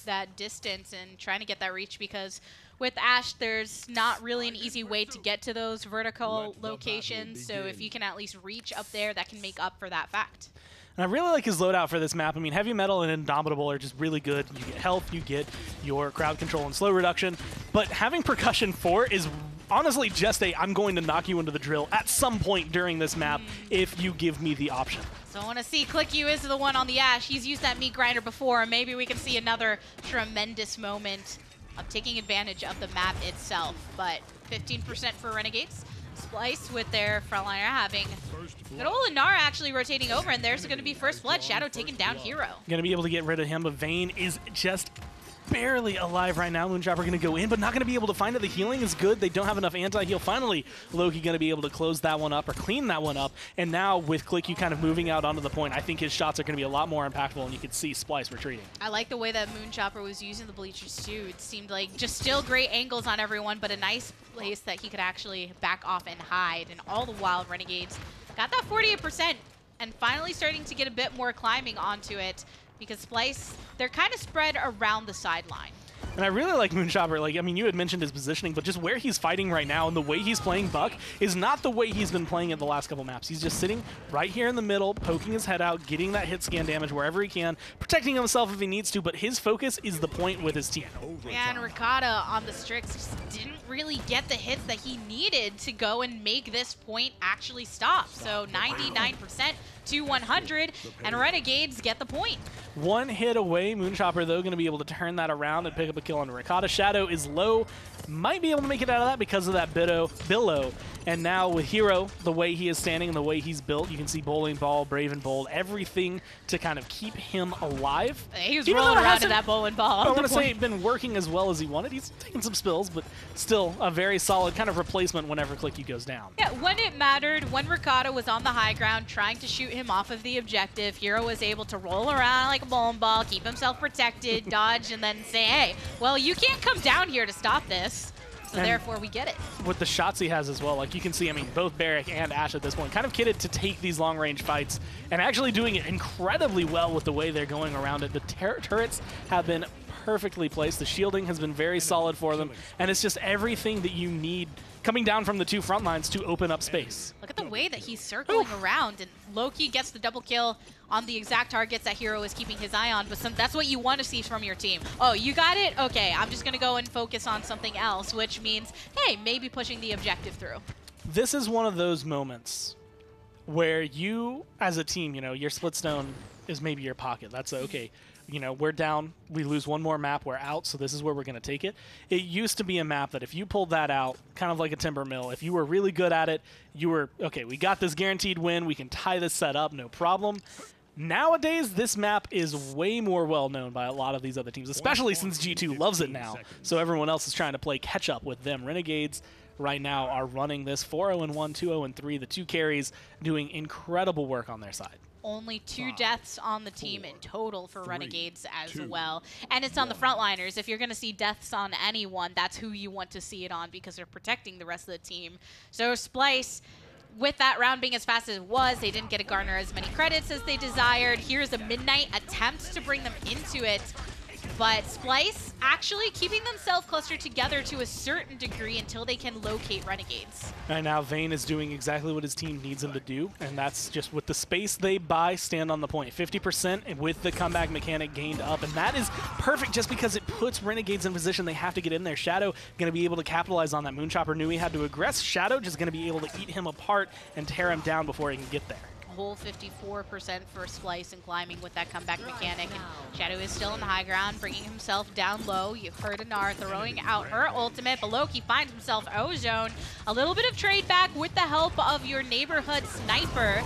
that distance and trying to get that reach, because with Ashe, there's not really an easy way to get to those vertical locations. So if you can at least reach up there, that can make up for that fact. And I really like his loadout for this map. I mean, Heavy Metal and Indomitable are just really good. You get health, you get your crowd control and slow reduction. But having Percussion 4 is honestly just I'm going to knock you into the drill at some point during this map if you give me the option. So I want to see ClickU is the one on the Ash. He's used that meat grinder before. Maybe we can see another tremendous moment of taking advantage of the map itself. But 15% for Renegades. Splyce with their frontliner having good old Inara actually rotating over, and there's going to be first blood. Shadow taking down Hero. Going to be able to get rid of him, but Vayne is just barely alive right now. Moonchopper going to go in, but not going to be able to find it. The healing is good. They don't have enough anti-heal. Finally, Loki going to be able to close that one up or clean that one up. And now with ClickU kind of moving out onto the point, I think his shots are going to be a lot more impactful, and you can see Splyce retreating. I like the way that Moonchopper was using the bleachers too. It seemed like just still great angles on everyone, but a nice place that he could actually back off and hide. And all the while, Renegades got that 48% and finally starting to get a bit more climbing onto it, because Splyce, they're kind of spread around the sideline. And I really like Moonchopper. Like, I mean, you had mentioned his positioning, but just where he's fighting right now and the way he's playing Buck is not the way he's been playing it the last couple maps. He's just sitting right here in the middle, poking his head out, getting that hit scan damage wherever he can, protecting himself if he needs to, but his focus is the point with his team. And Ricotta on the Strix just didn't really get the hits that he needed to go and make this point actually stop. So 99% to 100, and Renegades get the point. One hit away. Moonchopper, though, going to be able to turn that around and pick up a kill on Ricotta. Shadow is low. Might be able to make it out of that because of that billow. And now with Hero, the way he is standing and the way he's built, you can see Bowling Ball, Brave and Bold, everything to kind of keep him alive. He was rolling around in that Bowling Ball. I want to say been working as well as he wanted. He's taking some spills, but still a very solid kind of replacement whenever ClickU goes down. Yeah, when it mattered, when Ricotta was on the high ground trying to shoot him off of the objective, Hero was able to roll around like a bowling ball, keep himself protected, dodge, and then say, hey, well, you can't come down here to stop this. So and therefore, we get it. With the shots he has as well, like you can see, I mean, both Barrick and Ash at this point kind of kitted to take these long-range fights and actually doing it incredibly well with the way they're going around it. The turrets have been perfectly placed. The shielding has been very solid for them, and it's just everything that you need coming down from the two front lines to open up space. Look at the way that he's circling around, and Loki gets the double kill on the exact targets that Hero is keeping his eye on, but that's what you want to see from your team. Oh, you got it? Okay, I'm just going to go and focus on something else, which means, hey, maybe pushing the objective through. This is one of those moments where you, as a team, you know, your split stone is maybe your pocket. That's okay. You know, we're down, we lose one more map, we're out, so this is where we're going to take it. It used to be a map that if you pulled that out, kind of like a timber mill, if you were really good at it, you were, okay, we got this guaranteed win, we can tie this set up, no problem. Nowadays, this map is way more well-known by a lot of these other teams, especially since G2 loves it now, so everyone else is trying to play catch-up with them. Renegades right now are running this 4-0-1, 2-0-3, the two carries doing incredible work on their side. Only 2 deaths on the team in total for Renegades as well. And it's on the frontliners. If you're going to see deaths on anyone, that's who you want to see it on because they're protecting the rest of the team. So Splyce, with that round being as fast as it was, they didn't get to garner as many credits as they desired. Here's a Midnight attempt to bring them into it. But Splyce actually keeping themselves clustered together to a certain degree until they can locate Renegades. Right now, Vayne is doing exactly what his team needs him to do, and that's just with the space they buy, stand on the point. 50% with the comeback mechanic gained up, and that is perfect just because it puts Renegades in position. They have to get in there. Shadow going to be able to capitalize on that. Moonchopper knew he had to aggress. Shadow just going to be able to eat him apart and tear him down before he can get there. Whole 54% for Splyce and climbing with that comeback mechanic. And Shadow is still in the high ground, bringing himself down low. You've heard Anar throwing out her ultimate, but Loki finds himself Ozone. A little bit of trade back with the help of your neighborhood sniper.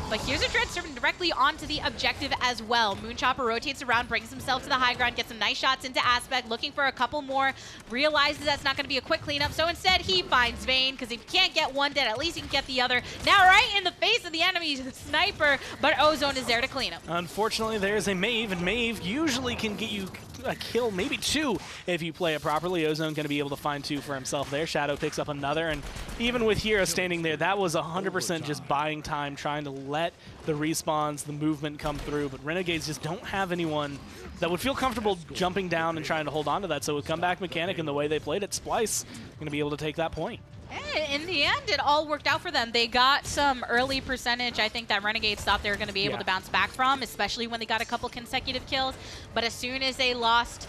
But here's a Dread serving directly onto the objective as well. Moonchopper rotates around, brings himself to the high ground, gets some nice shots into Aspect, looking for a couple more, realizes that's not going to be a quick cleanup, so instead he finds Vayne, because if you can't get one dead, at least you can get the other. Now right in the face of the enemy sniper, but Ozone is there to clean him. Unfortunately, there's a Maeve, and Maeve usually can get you a kill, maybe 2 if you play it properly. Ozone going to be able to find 2 for himself there. Shadow picks up another, and even with Hero standing there, that was 100% just buying time, trying to let the respawns, the movement come through, but Renegades just don't have anyone that would feel comfortable jumping down and trying to hold on to that. So with comeback mechanic and the way they played it, Splyce going to be able to take that point. And in the end, it all worked out for them. They got some early percentage, I think, that Renegades thought they were going to be able to bounce back from, especially when they got a couple consecutive kills. But as soon as they lost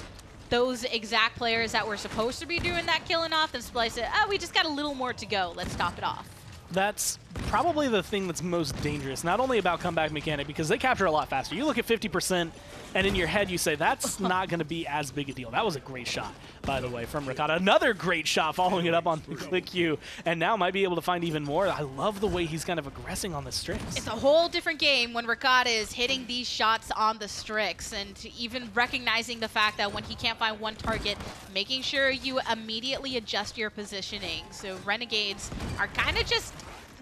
those exact players that were supposed to be doing that killing off, then Splyce said, oh, we just got a little more to go. Let's top it off. That's probably the thing that's most dangerous, not only about comeback mechanic, because they capture a lot faster. You look at 50%, and in your head you say, that's not going to be as big a deal. That was a great shot, by the way, from Ricotta. Another great shot following it up on the click Q, and now might be able to find even more. I love the way he's kind of aggressing on the Strix. It's a whole different game when Ricotta is hitting these shots on the Strix, and even recognizing the fact that when he can't find one target, making sure you immediately adjust your positioning. So Renegades are kind of just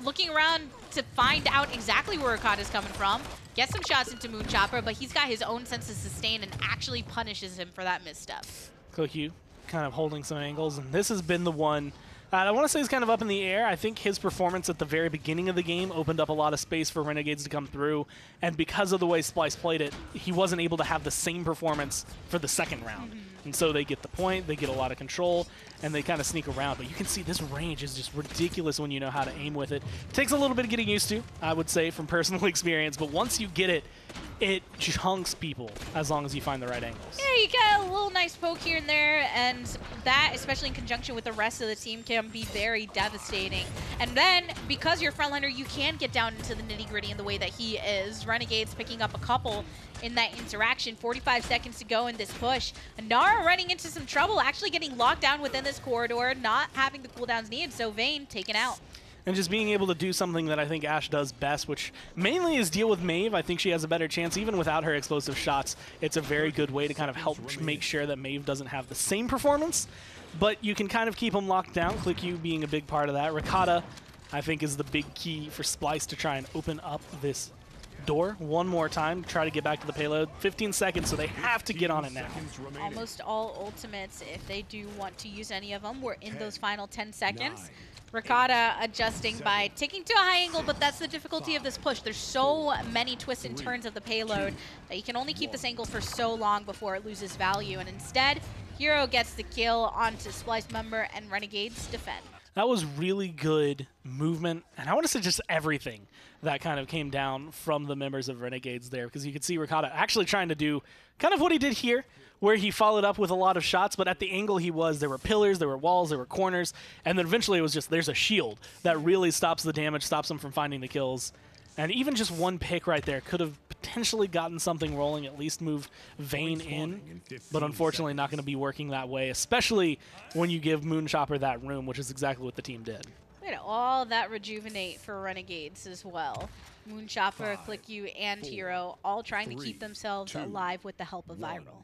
looking around to find out exactly where Ricotta's coming from, get some shots into Moonchopper, but he's got his own sense of sustain and actually punishes him for that misstep. ClickU kind of holding some angles, and this has been the one I want to say is kind of up in the air. I think his performance at the very beginning of the game opened up a lot of space for Renegades to come through, and because of the way Splyce played it, he wasn't able to have the same performance for the second round. And so they get the point, they get a lot of control, and they kind of sneak around. But you can see this range is just ridiculous when you know how to aim with it. It takes a little bit of getting used to, I would say, from personal experience, but once you get it, it chunks people as long as you find the right angles. Yeah, you get a little nice poke here and there, and that, especially in conjunction with the rest of the team, can be very devastating. And then, because you're frontliner, you can get down into the nitty-gritty in the way that he is. Renegades picking up a couple in that interaction. 45 seconds to go in this push. Nara running into some trouble, actually getting locked down within this corridor, not having the cooldowns needed, so Vayne taken out. And just being able to do something that I think Ashe does best, which mainly is deal with Maeve. I think she has a better chance, even without her explosive shots. It's a very good way to kind of help make sure that Maeve doesn't have the same performance, but you can kind of keep them locked down, ClickU being a big part of that. Ricotta, I think, is the big key for Splyce to try and open up this door one more time, try to get back to the payload. 15 seconds, so they have to get on it now. Almost all ultimates, if they do want to use any of them, we're in those final 10 seconds. Ricotta adjusting by taking to a high angle, but that's the difficulty of this push. There's so many twists and turns of the payload that you can only keep this angle for so long before it loses value. And instead, Hero gets the kill onto Splyce member, and Renegades defend. That was really good movement, and I want to say just everything that kind of came down from the members of Renegades there, because you could see Ricotta actually trying to do kind of what he did here, where he followed up with a lot of shots, but at the angle he was, there were pillars, there were walls, there were corners, and then eventually it was just, there's a shield that really stops the damage, stops him from finding the kills. And even just one pick right there could have potentially gotten something rolling, at least move Vayne in, but unfortunately not going to be working that way, especially when you give Moonchopper that room, which is exactly what the team did. Look at all that rejuvenate for Renegades as well. Moonchopper, ClickU, and Hero all trying to keep themselves alive with the help of Viral.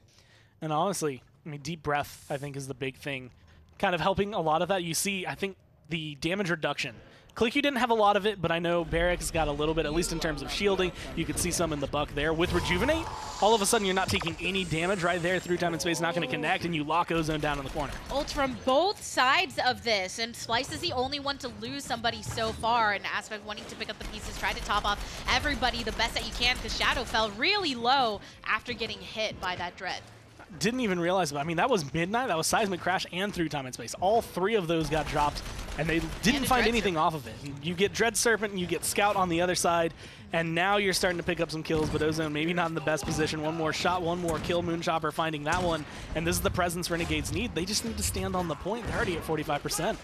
And honestly, I mean, deep breath, I think, is the big thing. Kind of helping a lot of that. You see, I think, the damage reduction. ClickU didn't have a lot of it, but I know Barrick's got a little bit, at least in terms of shielding. You could see some in the buck there. With Rejuvenate, all of a sudden you're not taking any damage right there through time and space, not going to connect, and you lock Ozone down in the corner. Ult from both sides of this, and Splyce is the only one to lose somebody so far, and Aspect wanting to pick up the pieces, try to top off everybody the best that you can, because Shadow fell really low after getting hit by that Dread. Didn't even realize it. I mean, that was Midnight, that was Seismic Crash, and Through Time and Space. All three of those got dropped, and they didn't find anything off of it. You get Dread Serpent, and you get Scout on the other side, and now you're starting to pick up some kills, but Ozone maybe not in the best position. One more shot, one more kill. Moonchopper finding that one, and this is the presence Renegades need. They just need to stand on the point. They're already at 45%.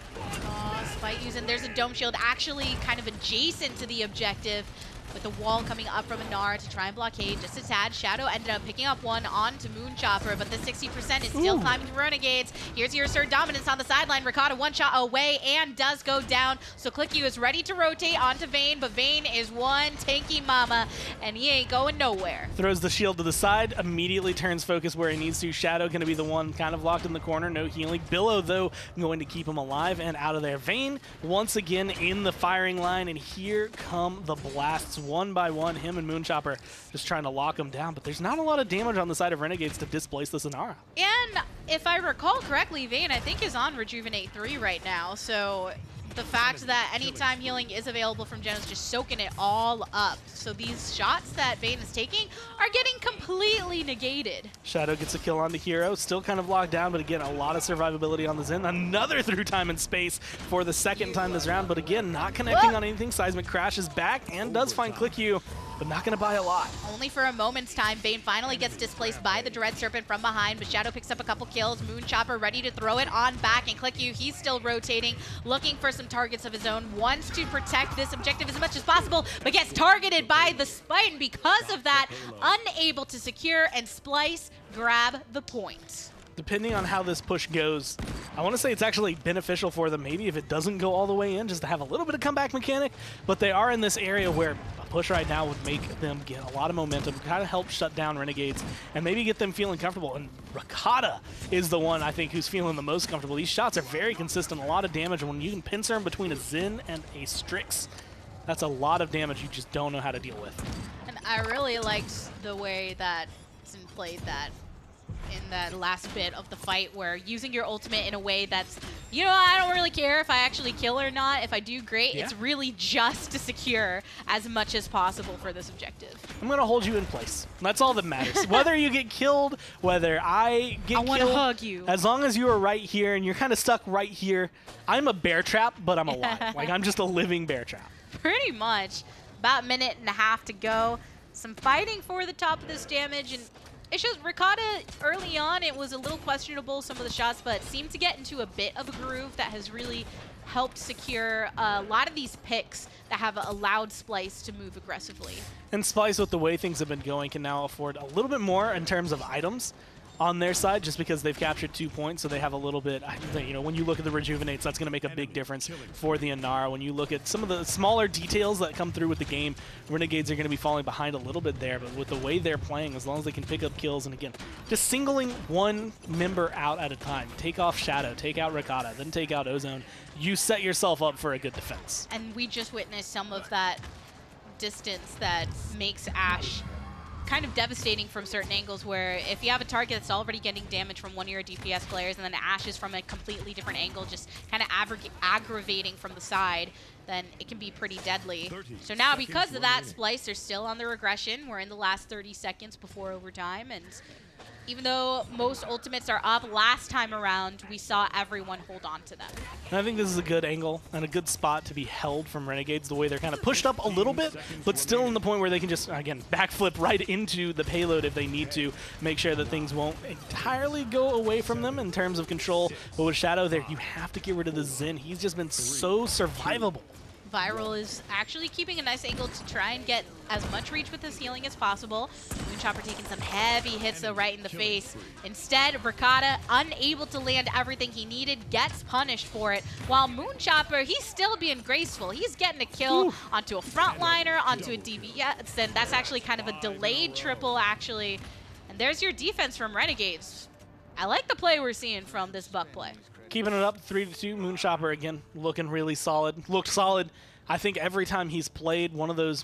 Spite using, there's a Dome Shield actually kind of adjacent to the objective, with the wall coming up from Anar to try and blockade just a tad. Shadow ended up picking up one onto Moonchopper, but the 60% is still climbing through Renegades. Here's your Assert Dominance on the sideline. Ricotta one shot away and does go down. So ClickU is ready to rotate onto Vayne, but Vayne is one tanky mama, and he ain't going nowhere. Throws the shield to the side, immediately turns focus where he needs to. Shadow going to be the one kind of locked in the corner, no healing. Billow, though, going to keep him alive and out of there. Vayne, once again, in the firing line, and here come the blasts. One by one, him and Moonchopper just trying to lock him down, but there's not a lot of damage on the side of Renegades to displace the Sonara. And if I recall correctly, Vayne, I think, is on Rejuvenate 3 right now, so the fact that anytime healing is available from Jen is just soaking it all up. So these shots that Vayne is taking are getting completely negated. Shadow gets a kill onto Hero, still kind of locked down, but again, a lot of survivability on the Zen. Another Through Time and Space for the second time this round, but again, not connecting on anything. Seismic Crash is back and does find ClickU. but not going to buy a lot. Only for a moment's time. Vayne finally gets displaced by the Dread Serpent from behind, but Shadow picks up a couple kills. Moonchopper ready to throw it on back, and ClickU, he's still rotating, looking for some targets of his own, wants to protect this objective as much as possible, but gets targeted by the Spite, and because of that, unable to secure, and Splyce grab the point. Depending on how this push goes, I want to say it's actually beneficial for them, maybe if it doesn't go all the way in, just to have a little bit of comeback mechanic, but they are in this area where a push right now would make them get a lot of momentum, kind of help shut down Renegades, and maybe get them feeling comfortable. And Rakata is the one, I think, who's feeling the most comfortable. These shots are very consistent, a lot of damage, and when you can pincer them between a Zen and a Strix, that's a lot of damage you just don't know how to deal with. And I really liked the way that Zen played that in that last bit of the fight, where using your ultimate in a way that's, you know, I don't really care if I actually kill or not. If I do, great. Yeah. It's really just to secure as much as possible for this objective. I'm going to hold you in place. That's all that matters. Whether you get killed, whether I get killed. I want to hug you. As long as you are right here and you're kind of stuck right here, I'm a bear trap, but I'm alive. Like, I'm just a living bear trap. Pretty much. About a minute and a half to go. Some fighting for the top of this damage, and it shows Rakata early on, it was a little questionable, some of the shots, but seemed to get into a bit of a groove that has really helped secure a lot of these picks that have allowed Splyce to move aggressively. And Splyce, with the way things have been going, can now afford a little bit more in terms of items on their side, just because they've captured 2 points, so they have a little bit, I think, you know, when you look at the rejuvenates, that's going to make a big difference for the Inara. When you look at some of the smaller details that come through with the game, Renegades are going to be falling behind a little bit there, but with the way they're playing, as long as they can pick up kills, and again, just singling one member out at a time, take off Shadow, take out Rakata, then take out Ozone, you set yourself up for a good defense. And we just witnessed some of that distance that makes Ashe kind of devastating from certain angles, where if you have a target that's already getting damage from one of your DPS players and then Ashe is from a completely different angle, just kind of aggravating from the side, then it can be pretty deadly. So now, because of that, Splyce are still on the regression. We're in the last 30 seconds before overtime, and even though most ultimates are up last time around, we saw everyone hold on to them. And I think this is a good angle and a good spot to be held from Renegades, the way they're kind of pushed up a little bit, but still in the point where they can just, again, backflip right into the payload if they need to, make sure that things won't entirely go away from them in terms of control. But with Shadow there, you have to get rid of the Zen. He's just been so survivable. Viral is actually keeping a nice angle to try and get as much reach with his healing as possible. Moonchopper taking some heavy hits, though, right in the face. Instead, Rakata, unable to land everything he needed, gets punished for it, while Moonchopper, he's still being graceful. He's getting a kill onto a frontliner, onto a DPS, and that's actually kind of a delayed triple, actually. And there's your defense from Renegades. I like the play we're seeing from this Buck play. Keeping it up 3-2. Moonchopper, again, looking really solid. Looked solid. I think every time he's played, one of those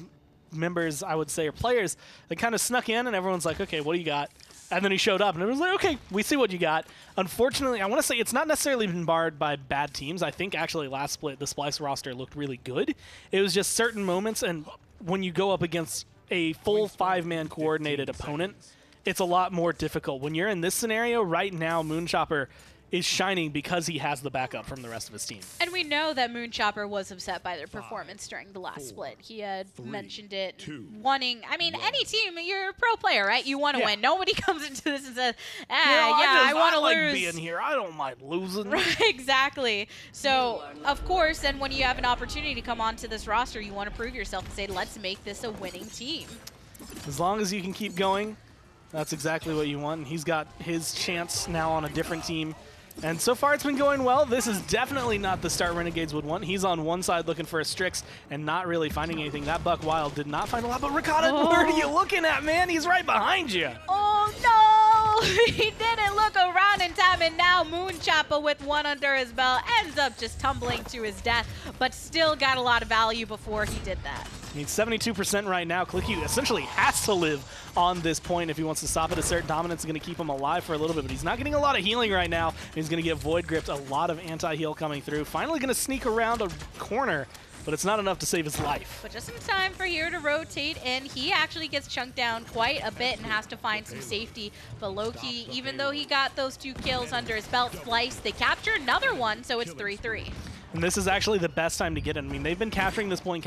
members, I would say, or players, that kind of snuck in, and everyone's like, okay, what do you got? And then he showed up, and everyone's like, okay, we see what you got. Unfortunately, I want to say it's not necessarily been barred by bad teams. I think, actually, last split, the Splyce roster looked really good. It was just certain moments, and when you go up against a full 5-man coordinated opponent, it's a lot more difficult. When you're in this scenario right now, Moonchopper is shining because he has the backup from the rest of his team. And we know that Moonchopper was upset by their performance during the last split. He had mentioned it, wanting, I mean, any team, you're a pro player, right? You want to win. Nobody comes into this and says, I want to lose. I like being here. I don't mind losing. Right, exactly. So, of course, then when you have an opportunity to come onto this roster, you want to prove yourself and say, let's make this a winning team. As long as you can keep going, that's exactly what you want. And he's got his chance now on a different team. And so far it's been going well. This is definitely not the start Renegades would want. He's on one side looking for a Strix and not really finding anything. That Buck Wild did not find a lot, but Rakata, where are you looking at, man? He's right behind you. Oh, no! He didn't look around in time, and now Moonchopper with one under his belt ends up just tumbling to his death, but still got a lot of value before he did that. I mean, 72% right now. ClickU essentially has to live on this point if he wants to stop it. Assert Dominance is going to keep him alive for a little bit, but he's not getting a lot of healing right now. He's going to get Void Gripped, a lot of anti-heal coming through. Finally going to sneak around a corner, but it's not enough to save his life. But just in time for here to rotate in. He actually gets chunked down quite a bit and has to find some safety. But low-key, even though he got those 2 kills under his belt, Splyce, they capture another one, so it's 3-3. And this is actually the best time to get in. I mean, they've been capturing this point.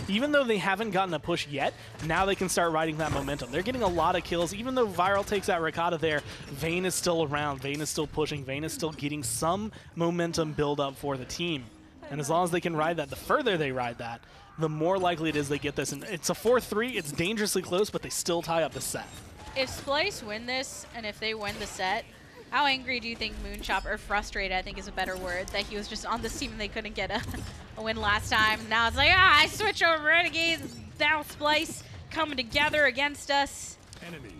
Even though they haven't gotten a push yet, now they can start riding that momentum. They're getting a lot of kills. Even though Viral takes out Ricotta there, Vayne is still around. Vayne is still pushing. Vayne is still getting some momentum build up for the team. And as long as they can ride that, the further they ride that, the more likely it is they get this. And it's a 4-3. It's dangerously close, but they still tie up the set. If Splyce win this, and if they win the set, how angry do you think Moonchopper, or frustrated I think is a better word, that he was just on this team and they couldn't get a win last time? Now it's like, I switch over Renegades, now Splyce coming together against us.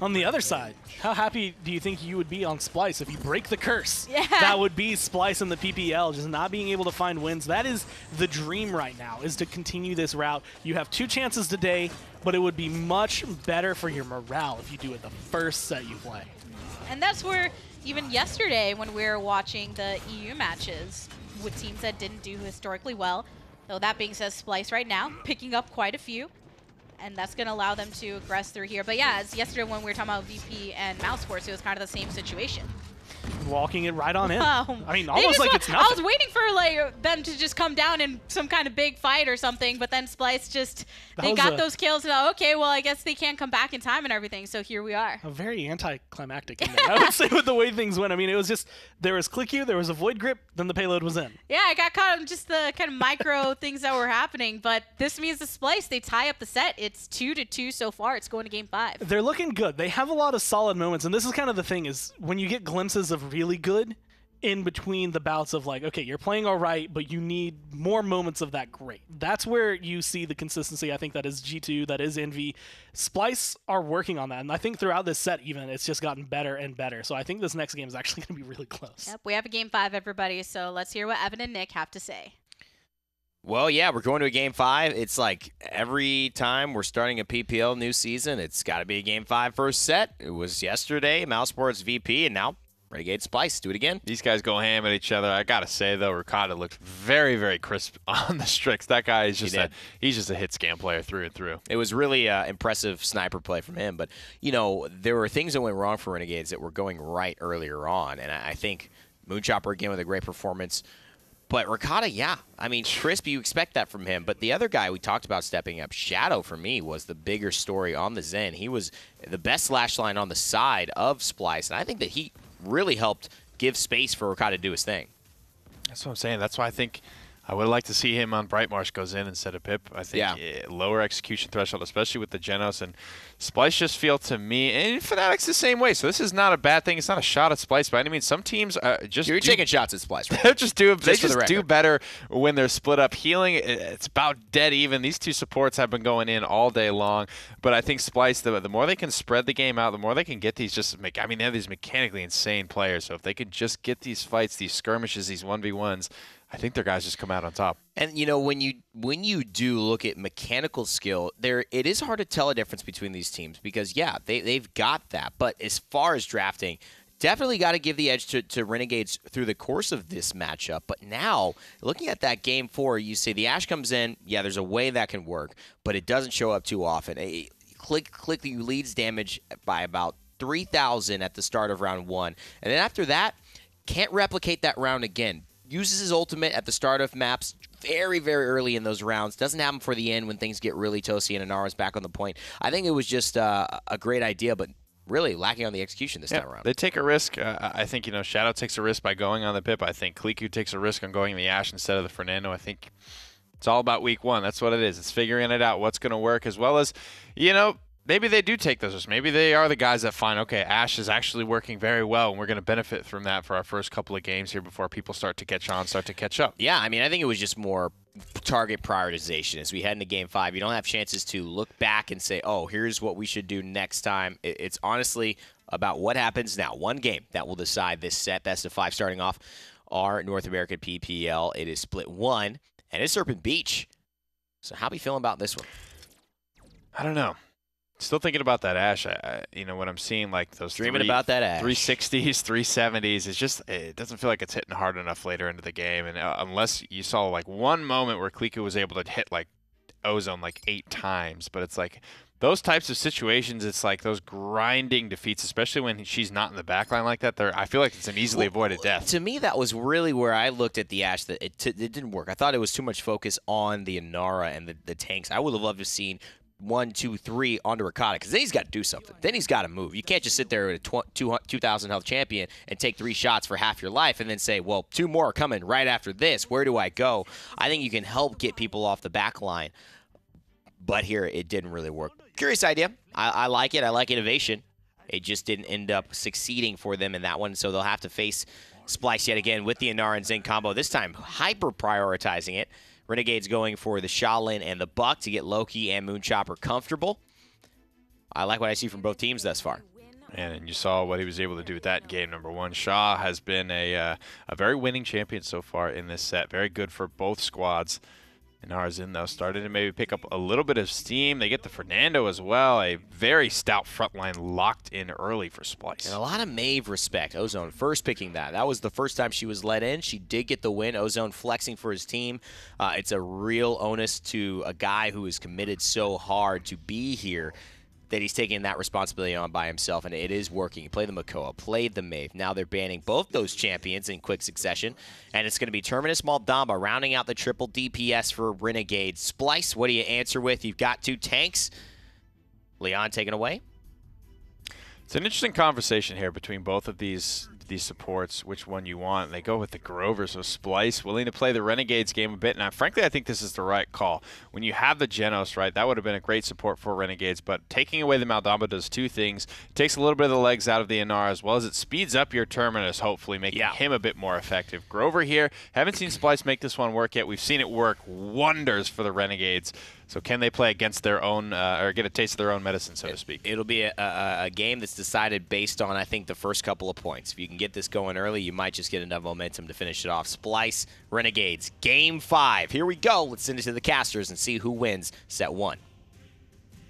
On the other side, how happy do you think you would be on Splyce if you break the curse? Yeah. That would be Splyce in the PPL, just not being able to find wins. That is the dream right now, is to continue this route. You have 2 chances today, but it would be much better for your morale if you do it the first set you play. And that's where, even yesterday when we were watching the EU matches with teams that didn't do historically well, though that being said, Splyce right now picking up quite a few, and that's going to allow them to aggress through here. But yeah, as yesterday when we were talking about VP and Mouse Sports, it was kind of the same situation. Walking it right on in. I mean, They almost just like wa- it's nothing. I was waiting for like them to just come down in some kind of big fight or something, but then Splyce just, That they was got a- those kills. And okay, well, I guess they can't come back in time and everything, so here we are. A very anticlimactic ending, I would say, with the way things went. I mean, it was just, there was click you, there was a void grip, then the payload was in. Yeah, I got caught on just the kind of micro things that were happening, but this means the Splyce, they tie up the set. It's 2-2 so far. It's going to game 5. They're looking good. They have a lot of solid moments, and this is kind of the thing, is when you get glimpses of really good in between the bouts of like, okay, you're playing all right, but you need more moments of that great. That's where you see the consistency. I think that is G2, that is Envy. Splyce are working on that, and I think throughout this set even, it's just gotten better and better. So I think this next game is actually going to be really close. Yep, we have a game 5, everybody, so let's hear what Evan and Nick have to say. Well, yeah, we're going to a game 5. It's like every time we're starting a PPL new season, it's got to be a game 5 first set. It was yesterday, Mouse Sports VP, and now Renegade Splyce. Do it again. These guys go ham at each other. I gotta say though, Ricotta looked very, very crisp on the Strix. That guy is just he's just a hit scan player through and through. It was really impressive sniper play from him. But you know, there were things that went wrong for Renegades that were going right earlier on, and I think Moonchopper again with a great performance. But Ricotta, yeah, I mean, crisp, you expect that from him. But the other guy we talked about stepping up, Shadow, for me, was the bigger story on the Zen. He was the best slash line on the side of Splyce, and I think that he really helped give space for Ricotta to do his thing. That's what I'm saying. That's why I think I would like to see him on Brightmarsh goes in instead of Pip. I think lower execution threshold, especially with the Genos. And Splyce just feel to me, and Fnatic's the same way. So this is not a bad thing. It's not a shot at Splyce by any means. Some teams just You're taking shots at Splyce, right? they just the do better when they're split up. Healing, it's about dead even. These two supports have been going in all day long. But I think Splyce, the more they can spread the game out, the more they can get these I mean, they have these mechanically insane players. So if they could just get these fights, these skirmishes, these 1v1s, I think their guys just come out on top. And you know, when you do look at mechanical skill, it is hard to tell a difference between these teams because they've got that. But as far as drafting, definitely got to give the edge to Renegades through the course of this matchup. But now, looking at that game 4, you say the Ashe comes in. Yeah, there's a way that can work, but it doesn't show up too often. Click leads damage by about 3,000 at the start of round 1, and then after that, can't replicate that round again. Uses his ultimate at the start of maps very, very early in those rounds. Doesn't have him for the end when things get really toasty and Inara's back on the point. I think it was just a great idea, but really lacking on the execution this time around. They take a risk. I think, Shadow takes a risk by going on the Pip. I think Kliku takes a risk on going the Ashe instead of the Fernando. I think it's all about week 1. That's what it is. It's figuring it out, what's going to work, as well as, maybe they do take those risks. Maybe they are the guys that find, okay, Ashe is actually working very well, and we're going to benefit from that for our first couple of games here before people start to catch up. Yeah, I mean, I think it was just more target prioritization. As we head into Game 5, you don't have chances to look back and say, oh, here's what we should do next time. It's honestly about what happens now. One game that will decide this set, best of 5 starting off our North American PPL. It is split 1, and it's Serpent Beach. So how are we feeling about this one? I don't know. Still thinking about that Ashe. What I'm seeing, like those Dreaming about that Ashe. 360s, 370s. It doesn't feel like it's hitting hard enough later into the game. And unless you saw like one moment where Kliku was able to hit like Ozone like 8 times, but it's like those types of situations, it's like those grinding defeats, especially when she's not in the backline like that. I feel like it's an easily avoided death. To me, that was really where I looked at the Ashe that it didn't work. I thought it was too much focus on the Inara and the tanks. I would have loved to have seen 1, 2, 3 onto Ricotta, because then he's got to do something. Then he's got to move. You can't just sit there with a 2,000 health champion and take 3 shots for half your life and then say, well, 2 more are coming right after this. Where do I go? I think you can help get people off the back line. But here, it didn't really work. Curious idea. I like it. I like innovation. It just didn't end up succeeding for them in that one, so they'll have to face Splyce yet again with the Inara and Zen combo, this time hyper-prioritizing it. Renegades going for the Shaolin and the Buck to get Loki and Moonchopper comfortable. I like what I see from both teams thus far. And you saw what he was able to do with that game number 1. Shaw has been a very winning champion so far in this set. Very good for both squads. Inara's in, though, started to maybe pick up a little bit of steam. They get the Fernando as well. A very stout front line locked in early for Splyce. And a lot of Maeve respect. Ozone first picking that. That was the first time she was let in. She did get the win. Ozone flexing for his team. It's a real onus to a guy who is committed so hard to be here that he's taking that responsibility on by himself, and it is working. He played the Makoa, played the Maeve. Now they're banning both those champions in quick succession, and it's going to be Terminus Maldamba rounding out the triple DPS for Renegades. Splyce, what do you answer with? You've got 2 tanks. Leon taken away. It's an interesting conversation here between both of these supports, which one you want. They go with the Grover, so Splyce willing to play the Renegades game a bit, and frankly I think this is the right call. When you have the Genos, right, that would have been a great support for Renegades, but taking away the Maldamba does 2 things. It takes a little bit of the legs out of the Inara, as well as it speeds up your Terminus, hopefully making him a bit more effective. Grover here, haven't seen Splyce make this one work yet. We've seen it work wonders for the Renegades. So can they play against their own, or get a taste of their own medicine, so to speak? It'll be a game that's decided based on, I think, the first couple of points. If you can get this going early, you might just get enough momentum to finish it off. Splyce, Renegades, Game 5. Here we go. Let's send it to the casters and see who wins set 1.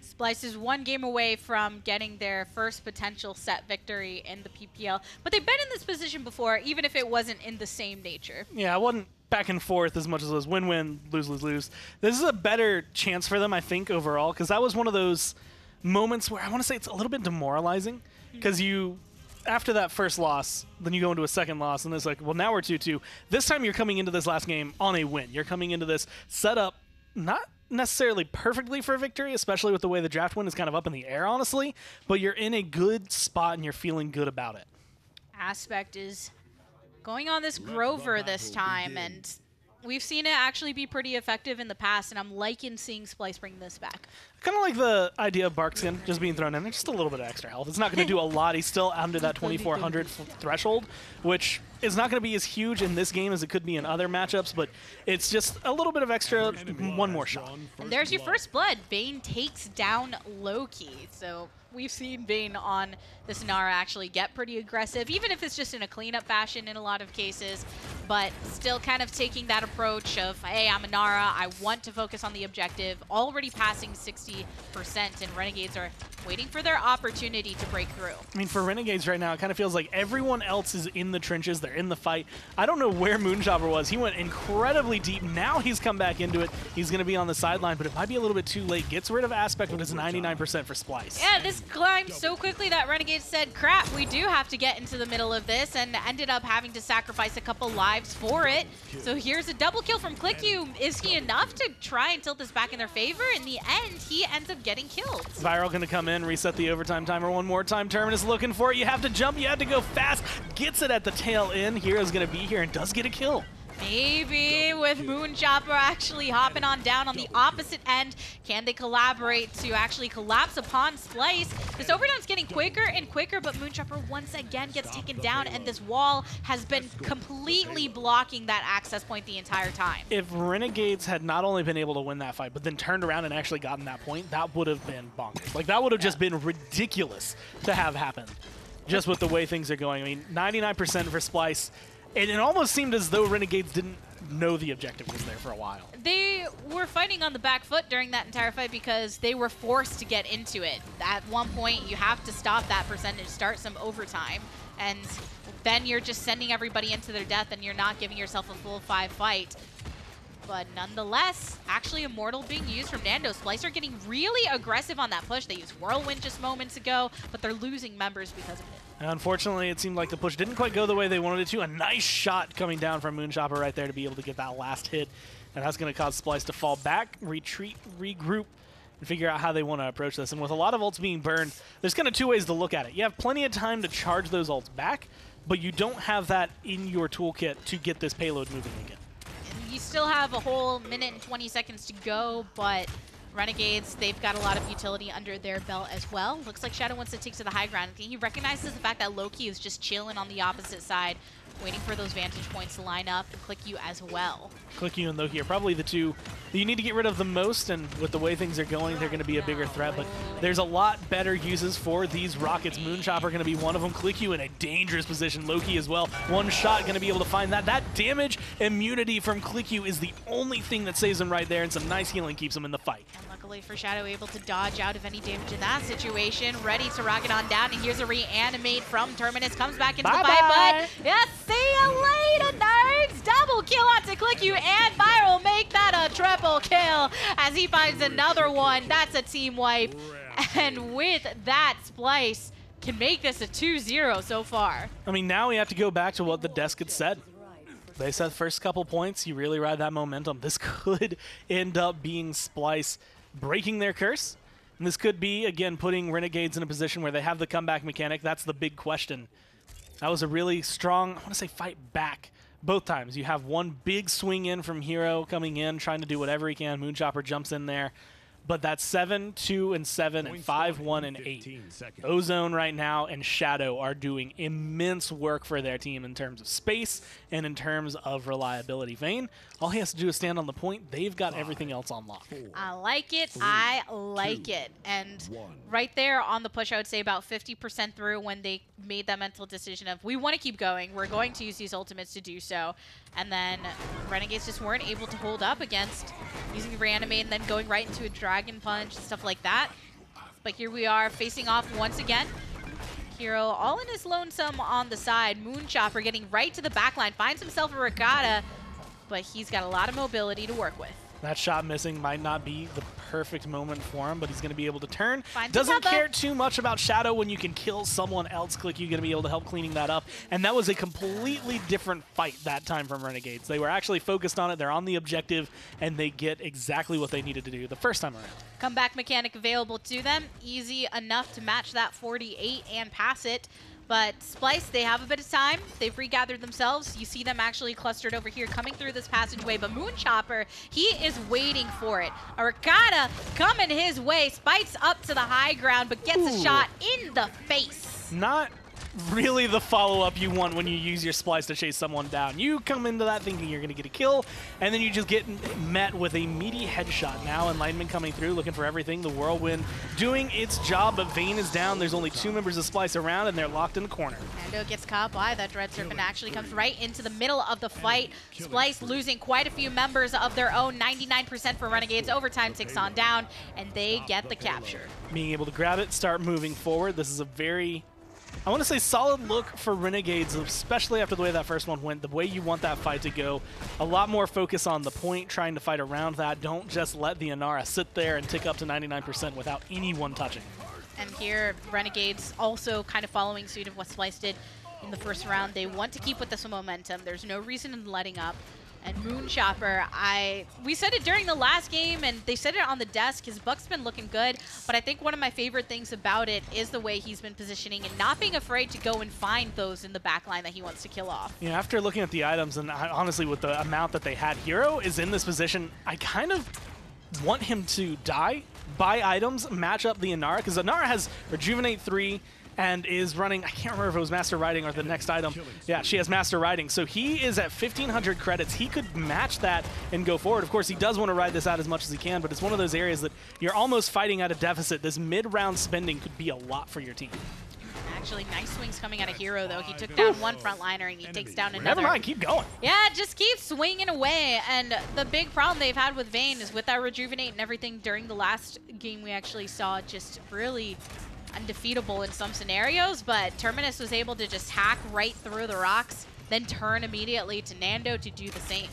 Splyce is 1 game away from getting their first potential set victory in the PPL. But they've been in this position before, even if it wasn't in the same nature. Yeah, I wasn't back and forth as much as it was win-win, lose-lose-lose. This is a better chance for them, I think, overall, because that was one of those moments where I want to say it's a little bit demoralizing, because you, after that first loss, then you go into a second loss, and it's like, well, now we're 2-2. This time you're coming into this last game on a win. You're coming into this set up not necessarily perfectly for victory, especially with the way the draft win is kind of up in the air, honestly, but you're in a good spot and you're feeling good about it. Aspect is going on this Grover this time, and we've seen it actually be pretty effective in the past, and I'm liking seeing Splyce bring this back. Kind of like the idea of Barkskin just being thrown in there, just a little bit of extra health. It's not going to do a lot. He's still under that 2,400 threshold, which is not going to be as huge in this game as it could be in other matchups, but it's just a little bit of extra, 1 more shot. And there's your first blood. Vayne takes down Loki, so we've seen Vayne on this Inara actually get pretty aggressive, even if it's just in a cleanup fashion in a lot of cases, but still kind of taking that approach of, hey, I'm Inara, I want to focus on the objective, already passing 60%, and Renegades are waiting for their opportunity to break through. I mean, for Renegades right now, it kind of feels like everyone else is in the trenches, they're in the fight. I don't know where Moonchopper was. He went incredibly deep. Now he's come back into it. He's going to be on the sideline, but it might be a little bit too late. Gets rid of Aspect with his 99% for Splyce. Yeah, this climbed so quickly that Renegades said, crap, we do have to get into the middle of this, and ended up having to sacrifice a couple lives for it. So here's a double kill from ClickU. Is he enough to try and tilt this back in their favor? In the end, he ends up getting killed. Viral going to come in, reset the overtime timer 1 more time. Terminus looking for it. You have to jump, you have to go fast. Gets it at the tail end. Hero's going to be here and does get a kill. Maybe with Moonchopper actually hopping on down on the opposite end. Can they collaborate to actually collapse upon Splyce? This overtime's getting quicker and quicker, but Moonchopper once again gets taken down, and this wall has been completely blocking that access point the entire time. If Renegades had not only been able to win that fight, but then turned around and actually gotten that point, that would have been bonkers. Like, that would have just been ridiculous to have happen, just with the way things are going. I mean, 99% for Splyce. And it almost seemed as though Renegades didn't know the objective was there for a while. They were fighting on the back foot during that entire fight because they were forced to get into it. At one point, you have to stop that percentage, start some overtime, and then you're just sending everybody into their death and you're not giving yourself a full 5 fight. But nonetheless, actually Immortal being used from Nando. Splyce are getting really aggressive on that push. They used Whirlwind just moments ago, but they're losing members because of it. Unfortunately, it seemed like the push didn't quite go the way they wanted it to. A nice shot coming down from Moonchopper right there to be able to get that last hit. And that's going to cause Splyce to fall back, retreat, regroup, and figure out how they want to approach this. And with a lot of ults being burned, there's kind of two ways to look at it. You have plenty of time to charge those ults back, but you don't have that in your toolkit to get this payload moving again. And you still have a whole minute and 20 seconds to go, but Renegades, they've got a lot of utility under their belt as well. Looks like Shadow wants to take to the high ground. He recognizes the fact that Loki is just chilling on the opposite side, waiting for those vantage points to line up, and Click You as well. Click You and Loki are probably the two that you need to get rid of the most, and with the way things are going, they're going to be a bigger threat. But there's a lot better uses for these rockets. Moonchopper going to be one of them. Click You in a dangerous position. Loki as well. One shot going to be able to find that. That damage immunity from Click You is the only thing that saves him right there, and some nice healing keeps him in the fight. And luckily for Shadow, able to dodge out of any damage in that situation. Ready to rocket on down, and here's a reanimate from Terminus. Comes back into the fight, but yeah, see you later, nerds! Double kill onto Click You, and Fire will make that a triple kill as he finds another one. That's a team wipe. And with that, Splyce can make this a 2-0 so far. I mean, now we have to go back to what the desk had said. They said first couple points, you really ride that momentum. This could end up being Splyce breaking their curse. And this could be, again, putting Renegades in a position where they have the comeback mechanic. That's the big question. That was a really strong, I want to say, fight back. Both times. You have one big swing in from Hero coming in, trying to do whatever he can. Moonchopper jumps in there. But that's 7, 2, and 7, and 5, 1, and 8. Ozone right now and Shadow are doing immense work for their team in terms of space and in terms of reliability. Vayne, all he has to do is stand on the point. They've got everything else on lock. I like it. I like it. And right there on the push, I would say about 50% through when they made that mental decision of, we want to keep going. We're going to use these ultimates to do so. And then Renegades just weren't able to hold up against using the reanimate and then going right into a Dragon Punch and stuff like that. But here we are facing off once again. Hero all in his lonesome on the side. Moonchopper getting right to the back line. Finds himself a Regatta, but he's got a lot of mobility to work with. That shot missing might not be the perfect moment for him, but he's going to be able to turn. Finds Doesn't care too much about Shadow when you can kill someone else. Click You going to be able to help cleaning that up. And that was a completely different fight that time from Renegades. They were actually focused on it. They're on the objective, and they get exactly what they needed to do the first time around. Comeback mechanic available to them. Easy enough to match that 48 and pass it. But Splyce, they have a bit of time. They've regathered themselves. You see them actually clustered over here coming through this passageway. But Moonchopper, he is waiting for it. A Regatta coming his way. Spikes up to the high ground, but gets a shot in the face. Not really the follow-up you want when you use your Splyce to chase someone down. You come into that thinking you're going to get a kill, and then you just get met with a meaty headshot. Now Enlightenment coming through, looking for everything. The Whirlwind doing its job, but Vayne is down. There's only 2 members of Splyce around, and they're locked in the corner. Nando gets caught by that Dread Serpent, actually comes right into the middle of the fight. Splyce losing quite a few members of their own. 99% for Renegades. Overtime ticks on down, and they get the capture. Being able to grab it, start moving forward. This is a very, I want to say, solid look for Renegades, especially after the way that first one went, the way you want that fight to go. A lot more focus on the point, trying to fight around that. Don't just let the Inara sit there and tick up to 99% without anyone touching. And here, Renegades also kind of following suit of what Splyce did in the first round. They want to keep with this momentum. There's no reason in letting up. And Moonchopper, we said it during the last game, and they said it on the desk. His buck's been looking good, but I think one of my favorite things about it is the way he's been positioning and not being afraid to go and find those in the back line that he wants to kill off. Yeah, after looking at the items, and honestly with the amount that they had, Hero is in this position. I kind of want him to die, buy items, match up the Inara, because Inara has Rejuvenate 3, and is running, I can't remember if it was Master Riding or the next item. Yeah, she has Master Riding. So he is at 1,500 credits. He could match that and go forward. Of course, he does want to ride this out as much as he can, but it's one of those areas that you're almost fighting at a deficit. This mid-round spending could be a lot for your team. Actually, nice swings coming out of Hero, though. He took down one frontliner, and he takes down another. Never mind, keep going. Yeah, just keep swinging away. And the big problem they've had with Vayne is with that Rejuvenate and everything during the last game we actually saw just really undefeatable in some scenarios, but Terminus was able to just hack right through the rocks, then turn immediately to Nando to do the same.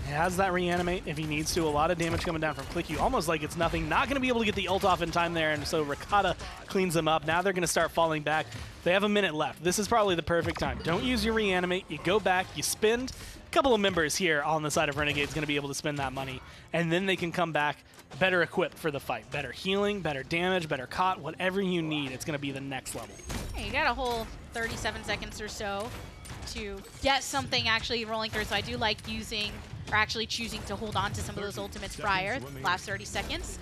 has that reanimate if he needs to. A lot of damage coming down from ClickU, almost like it's nothing. Not going to be able to get the ult off in time there, and so Ricotta cleans them up. Now they're going to start falling back. They have a minute left. This is probably the perfect time. Don't use your reanimate. You go back, you spend. A couple of members here on the side of Renegades going to be able to spend that money, and then they can come back better equipped for the fight. Better healing, better damage, better caught, whatever you need. It's going to be the next level. Hey, you got a whole 37 seconds or so to get something actually rolling through, so I do like using, or actually choosing to hold on to some of those ultimates prior, last 30 seconds.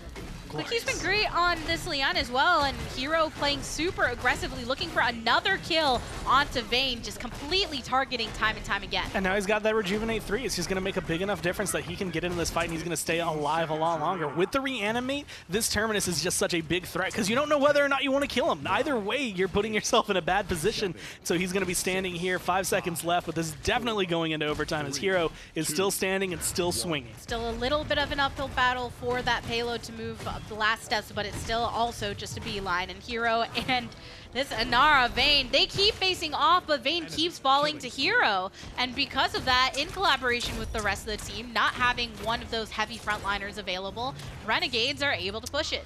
ClickU's been great on this Leon as well, and Hero playing super aggressively, looking for another kill onto Vayne, just completely targeting time and time again. And now he's got that Rejuvenate 3. It's just going to make a big enough difference that he can get into this fight and he's going to stay alive a lot longer. With the Reanimate, this Terminus is just such a big threat because you don't know whether or not you want to kill him. Either way, you're putting yourself in a bad position. So he's going to be standing here, 5 seconds left, but this is definitely going into overtime as Hero is still standing and still swinging. Still a little bit of an uphill battle for that payload to move up the last steps, but it's still also just a beeline. And Hero and this Inara, Vayne, they keep facing off, but Vayne keeps falling to Hero. And because of that, in collaboration with the rest of the team, not having one of those heavy frontliners available, Renegades are able to push it.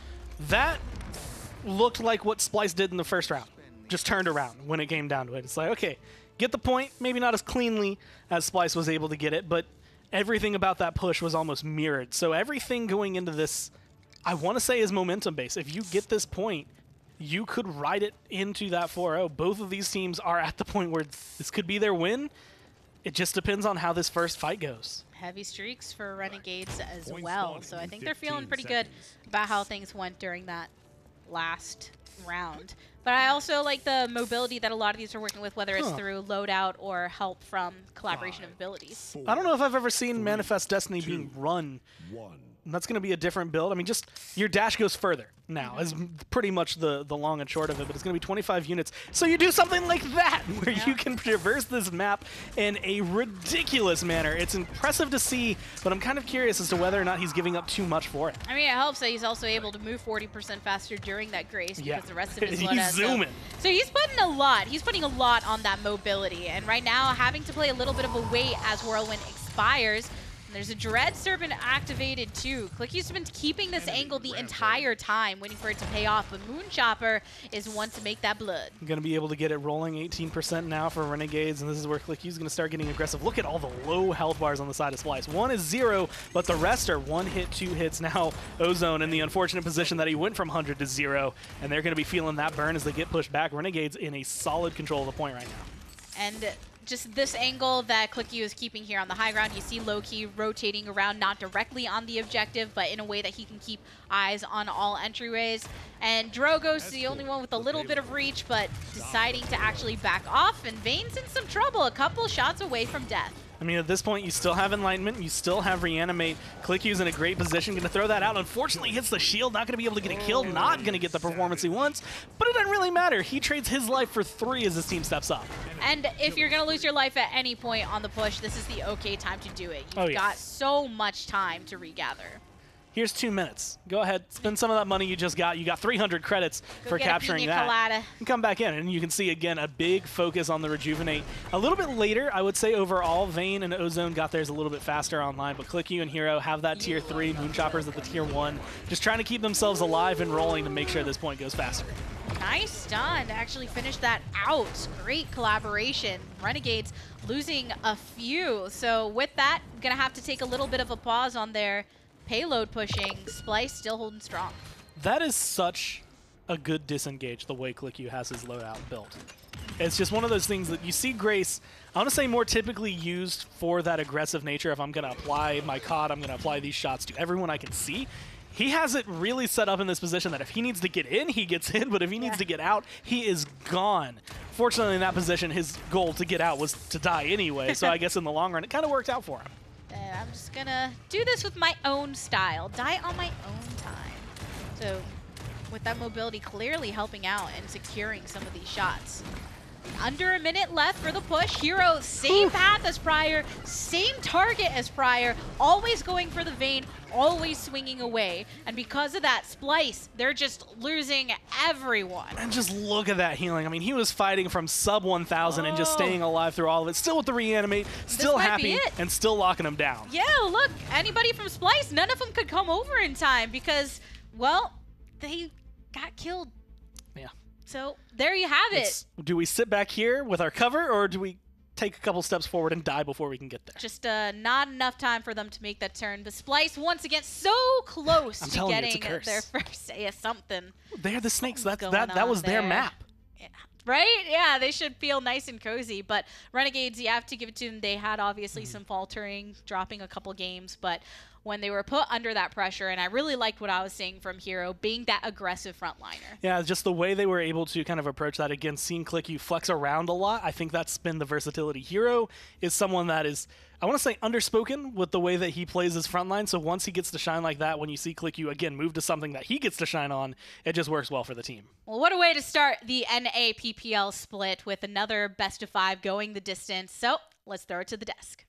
That looked like what Splyce did in the first round. Just turned around when it came down to it. It's like, okay, get the point. Maybe not as cleanly as Splyce was able to get it, but everything about that push was almost mirrored. So everything going into this, I want to say, is momentum-based. If you get this point, you could ride it into that 4-0. Both of these teams are at the point where this could be their win. It just depends on how this first fight goes. Heavy streaks for Renegades as well, so I think they're feeling pretty good about how things went during that last round. But I also like the mobility that a lot of these are working with, whether it's through loadout or help from collaboration of abilities. I don't know if I've ever seen Manifest Destiny being run. And that's going to be a different build. I mean, just your dash goes further now, is pretty much the long and short of it, but it's going to be 25 units. So you do something like that, where you can traverse this map in a ridiculous manner. It's impressive to see, but I'm kind of curious as to whether or not he's giving up too much for it. I mean, it helps that he's also able to move 40% faster during that grace because the rest of his he's zooming. So he's putting a lot. He's putting a lot on that mobility, and right now having to play a little bit of a wait as Whirlwind expires. There's a Dread Serpent activated too. ClickU's been keeping this angle the entire time, waiting for it to pay off, but Moonchopper is one to make that blood. I'm going to be able to get it rolling 18% now for Renegades, and this is where ClickU's going to start getting aggressive. Look at all the low health bars on the side of Splyce. One is 0, but the rest are 1 hit, 2 hits. Now Ozone in the unfortunate position that he went from 100 to 0, and they're going to be feeling that burn as they get pushed back. Renegades in a solid control of the point right now. And just this angle that ClickU is keeping here on the high ground, you see Loki rotating around, not directly on the objective, but in a way that he can keep eyes on all entryways. And Drogo's the only one with a little bit of reach, but deciding to actually back off, and Vayne's in some trouble, a couple shots away from death. I mean, at this point, you still have Enlightenment, you still have Reanimate. ClickU's in a great position, going to throw that out. Unfortunately, hits the shield, not going to be able to get a kill, not going to get the performance he wants, but it doesn't really matter. He trades his life for 3 as his team steps up. And if you're going to lose your life at any point on the push, this is the okay time to do it. You've got so much time to regather. Here's 2 minutes. Go ahead, spend some of that money you just got. You got 300 credits for capturing that. And come back in, and you can see, again, a big focus on the Rejuvenate. A little bit later, I would say overall, Vayne and Ozone got theirs a little bit faster online, but ClickU and Hero have that tier 3, Moonchoppers at the tier 1, just trying to keep themselves alive and rolling to make sure this point goes faster. Nice stun to actually finish that out. Great collaboration. Renegades losing a few. So with that, going to have to take a little bit of a pause on their payload pushing. Splyce still holding strong. That is such a good disengage, the way ClickU has his loadout built. It's just one of those things that you see Grace, I want to say more typically used for that aggressive nature. If I'm going to apply my COD, I'm going to apply these shots to everyone I can see. He has it really set up in this position that if he needs to get in, he gets in, but if he needs to get out, he is gone. Fortunately, in that position, his goal to get out was to die anyway, so I guess in the long run, it kind of worked out for him. I'm just gonna do this with my own style, die on my own time. So with that mobility clearly helping out and securing some of these shots. Under a minute left for the push. Hero, same path as prior, same target as prior, always going for the vein, always swinging away. And because of that, Splyce, they're just losing everyone. And just look at that healing. I mean, he was fighting from sub 1,000 and just staying alive through all of it. Still with the reanimate, still happy, and still locking him down. Yeah, look, anybody from Splyce, none of them could come over in time because, well, they got killed. Yeah. So there you have it. Do we sit back here with our cover, or do we take a couple steps forward and die before we can get there? Just not enough time for them to make that turn. But Splyce, once again, so close to getting their first something. They're the snakes. That was their map. Yeah. Right? Yeah, they should feel nice and cozy. But Renegades, you have to give it to them. They had obviously some faltering, dropping a couple games. But when they were put under that pressure, and I really liked what I was seeing from Hero, being that aggressive frontliner. Yeah, just the way they were able to kind of approach that again, seeing ClickU flex around a lot, I think that's been the versatility. Hero is someone that is, I want to say, underspoken with the way that he plays his frontline, so once he gets to shine like that, when you see ClickU, again, move to something that he gets to shine on, it just works well for the team. Well, what a way to start the NA PPL split with another best of 5 going the distance. So let's throw it to the desk.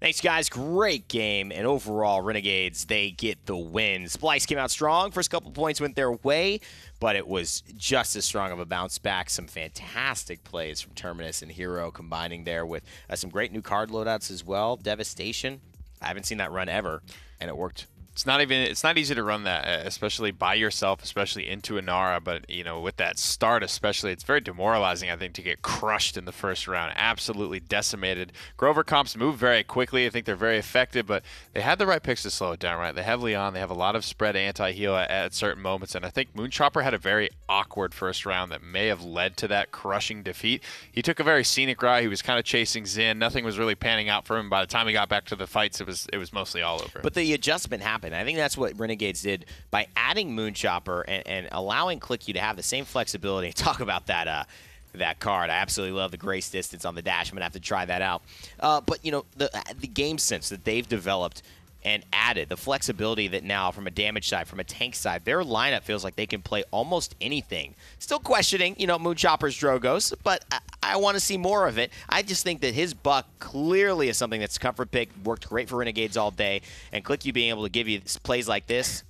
Thanks, guys. Great game. And overall, Renegades, they get the win. Splyce came out strong. First couple points went their way, but it was just as strong of a bounce back. Some fantastic plays from Terminus and Hero combining there with some great new card loadouts as well. Devastation. I haven't seen that run ever, and it worked. It's not easy to run that, especially by yourself, especially into Inara. But you know, with that start, especially, it's very demoralizing. I think to get crushed in the first round, absolutely decimated. Grover comps move very quickly. I think they're very effective, but they had the right picks to slow it down. Right, they have Leon. They have a lot of spread anti-heal at certain moments, and I think Moonchopper had a very awkward first round that may have led to that crushing defeat. He took a very scenic route. He was kind of chasing Xin. Nothing was really panning out for him. By the time he got back to the fights, it was mostly all over. But the adjustment happened. I think that's what Renegades did by adding Moonchopper and allowing ClickU to have the same flexibility. Talk about that that card. I absolutely love the grace distance on the dash. I'm going to have to try that out. But, you know, the game sense that they've developed and added, the flexibility that now from a damage side, from a tank side, their lineup feels like they can play almost anything. Still questioning, you know, Moonchopper's Drogos, but I want to see more of it. I just think that his buck clearly is something that's comfort pick, worked great for Renegades all day, and ClickU being able to give you plays like this,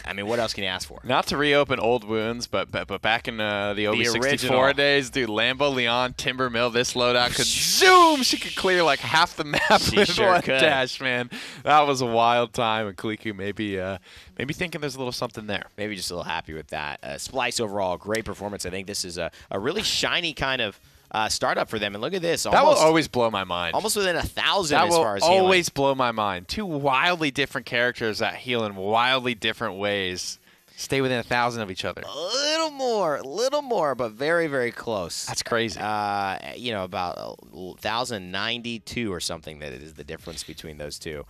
I mean, what else can you ask for? Not to reopen old wounds, but back in the OB64 days, dude, Lambo, Leon, Timber Mill, this loadout could zoom. She could clear like half the map with one dash, man. That was a wild time. And ClickU maybe thinking there's a little something there. Maybe just a little happy with that. Splyce overall, great performance. I think this is a really shiny kind of startup for them. And look at this. That will always blow my mind. Almost within 1,000 as far as healing. That will always healing. blow my mind. Two wildly different characters that heal in wildly different ways. Stay within 1,000 of each other. A little more, but very, very close. That's crazy. You know, about 1,092 or something that is the difference between those two.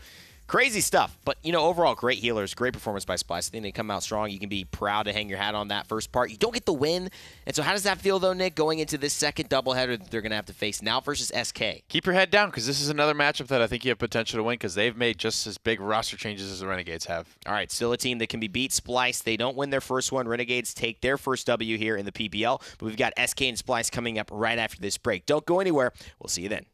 Crazy stuff, but, you know, overall, great healers, great performance by Splyce. I think they come out strong. You can be proud to hang your hat on that first part. You don't get the win, and so how does that feel, though, Nick, going into this second doubleheader that they're going to have to face now versus SK? Keep your head down, because this is another matchup that I think you have potential to win, because they've made just as big roster changes as the Renegades have. All right, still a team that can be beat. Splyce, they don't win their first one. Renegades take their first W here in the PPL, but we've got SK and Splyce coming up right after this break. Don't go anywhere. We'll see you then.